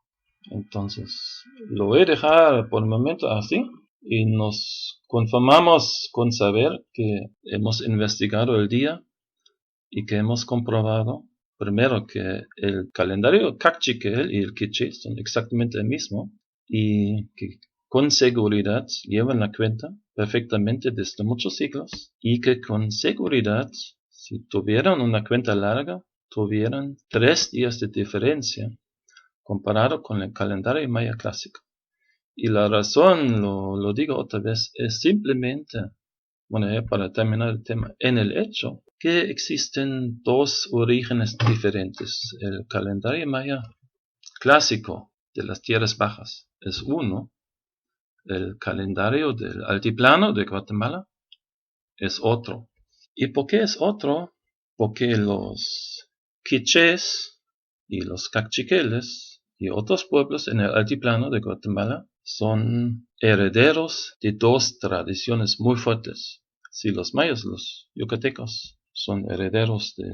Entonces, lo voy a dejar por el momento así y nos conformamos con saber que hemos investigado el día y que hemos comprobado primero que el calendario Cachiquel y el Quiché son exactamente el mismo y que con seguridad llevan la cuenta perfectamente desde muchos siglos y que con seguridad, si tuvieran una cuenta larga, tuvieran 3 días de diferencia comparado con el calendario maya clásico. Y la razón, lo digo otra vez, es simplemente, bueno, ya para terminar el tema, en el hecho que existen dos orígenes diferentes. El calendario maya clásico de las tierras bajas es uno, el calendario del altiplano de Guatemala es otro. ¿Y por qué es otro? Porque los quichés y los cachiqueles y otros pueblos en el altiplano de Guatemala son herederos de dos tradiciones muy fuertes. Si los mayas, los yucatecos, son herederos de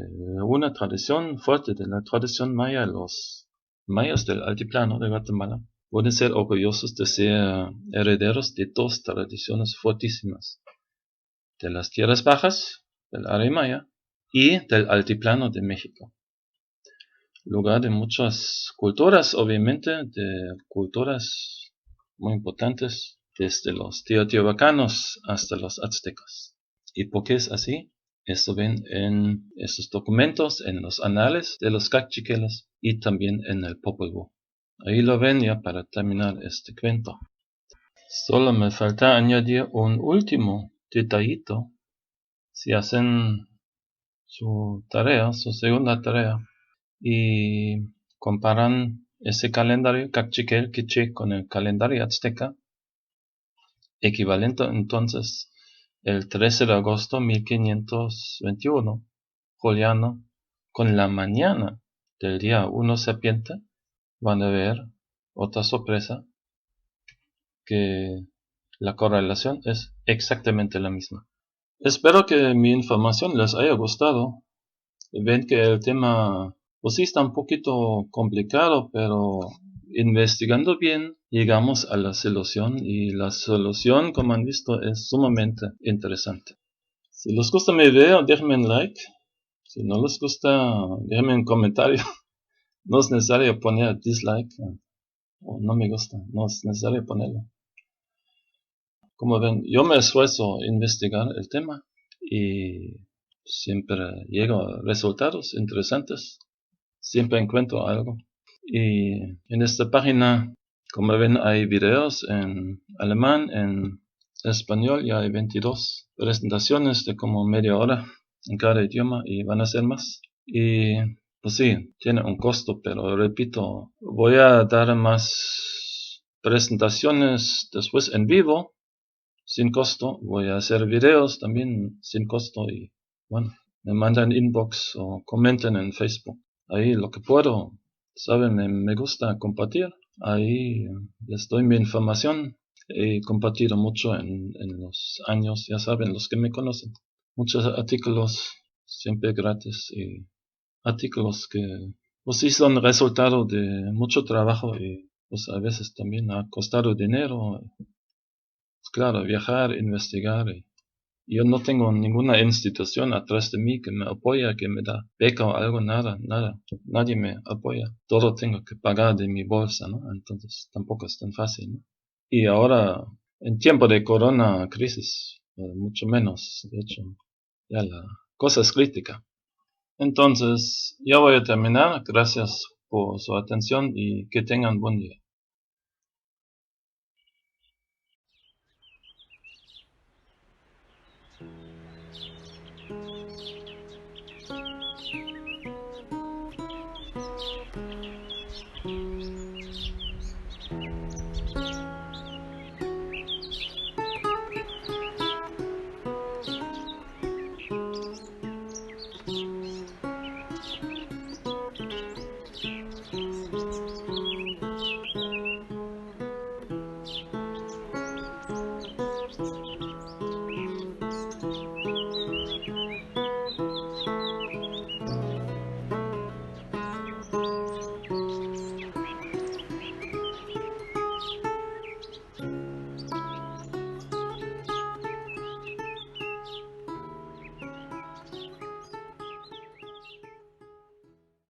una tradición fuerte, de la tradición maya, los mayas del altiplano de Guatemala pueden ser orgullosos de ser herederos de dos tradiciones fuertísimas. de las tierras bajas, del Aramaya, y del altiplano de México. Lugar de muchas culturas, obviamente, de culturas muy importantes, desde los teotihuacanos hasta los aztecas. ¿Y por qué es así? Esto ven en estos documentos, en los anales de los caciques y también en el Popol Vuh. Ahí lo ven ya para terminar este cuento. Solo me falta añadir un último detallito. Si hacen su tarea, su segunda tarea, y comparan ese calendario cacique quiché con el calendario azteca, equivalente entonces el 13 de agosto 1521, juliano, con la mañana del día 1 serpiente, van a ver otra sorpresa, que la correlación es exactamente la misma. Espero que mi información les haya gustado. Ven que el tema pues sí está un poquito complicado, pero investigando bien llegamos a la solución, y la solución, como han visto, es sumamente interesante. Si les gusta mi video, déjenme un like. Si no les gusta, déjenme un comentario. No es necesario poner dislike o no me gusta, no es necesario ponerlo. Como ven, yo me esfuerzo a investigar el tema y siempre llego a resultados interesantes. Siempre encuentro algo. Y en esta página, como ven, hay videos en alemán, en español, ya hay 22 presentaciones de como media hora en cada idioma, y van a ser más. Y pues sí, tiene un costo, pero repito, voy a dar más presentaciones después en vivo, sin costo. Voy a hacer videos también sin costo, y bueno, me mandan inbox o comenten en Facebook. Ahí lo que puedo, saben, me gusta compartir. Ahí les doy mi información. He compartido mucho en los años, ya saben, los que me conocen. Muchos artículos siempre gratis, y artículos que pues sí son resultado de mucho trabajo, y pues a veces también ha costado dinero. Pues claro, viajar, investigar. Yo no tengo ninguna institución atrás de mí que me apoya, que me da beca o algo, nada. Nadie me apoya. Todo tengo que pagar de mi bolsa, ¿no? Entonces tampoco es tan fácil, ¿no? Y ahora, en tiempo de corona crisis, mucho menos. De hecho, ya la cosa es crítica. Entonces, ya voy a terminar. Gracias por su atención y que tengan buen día.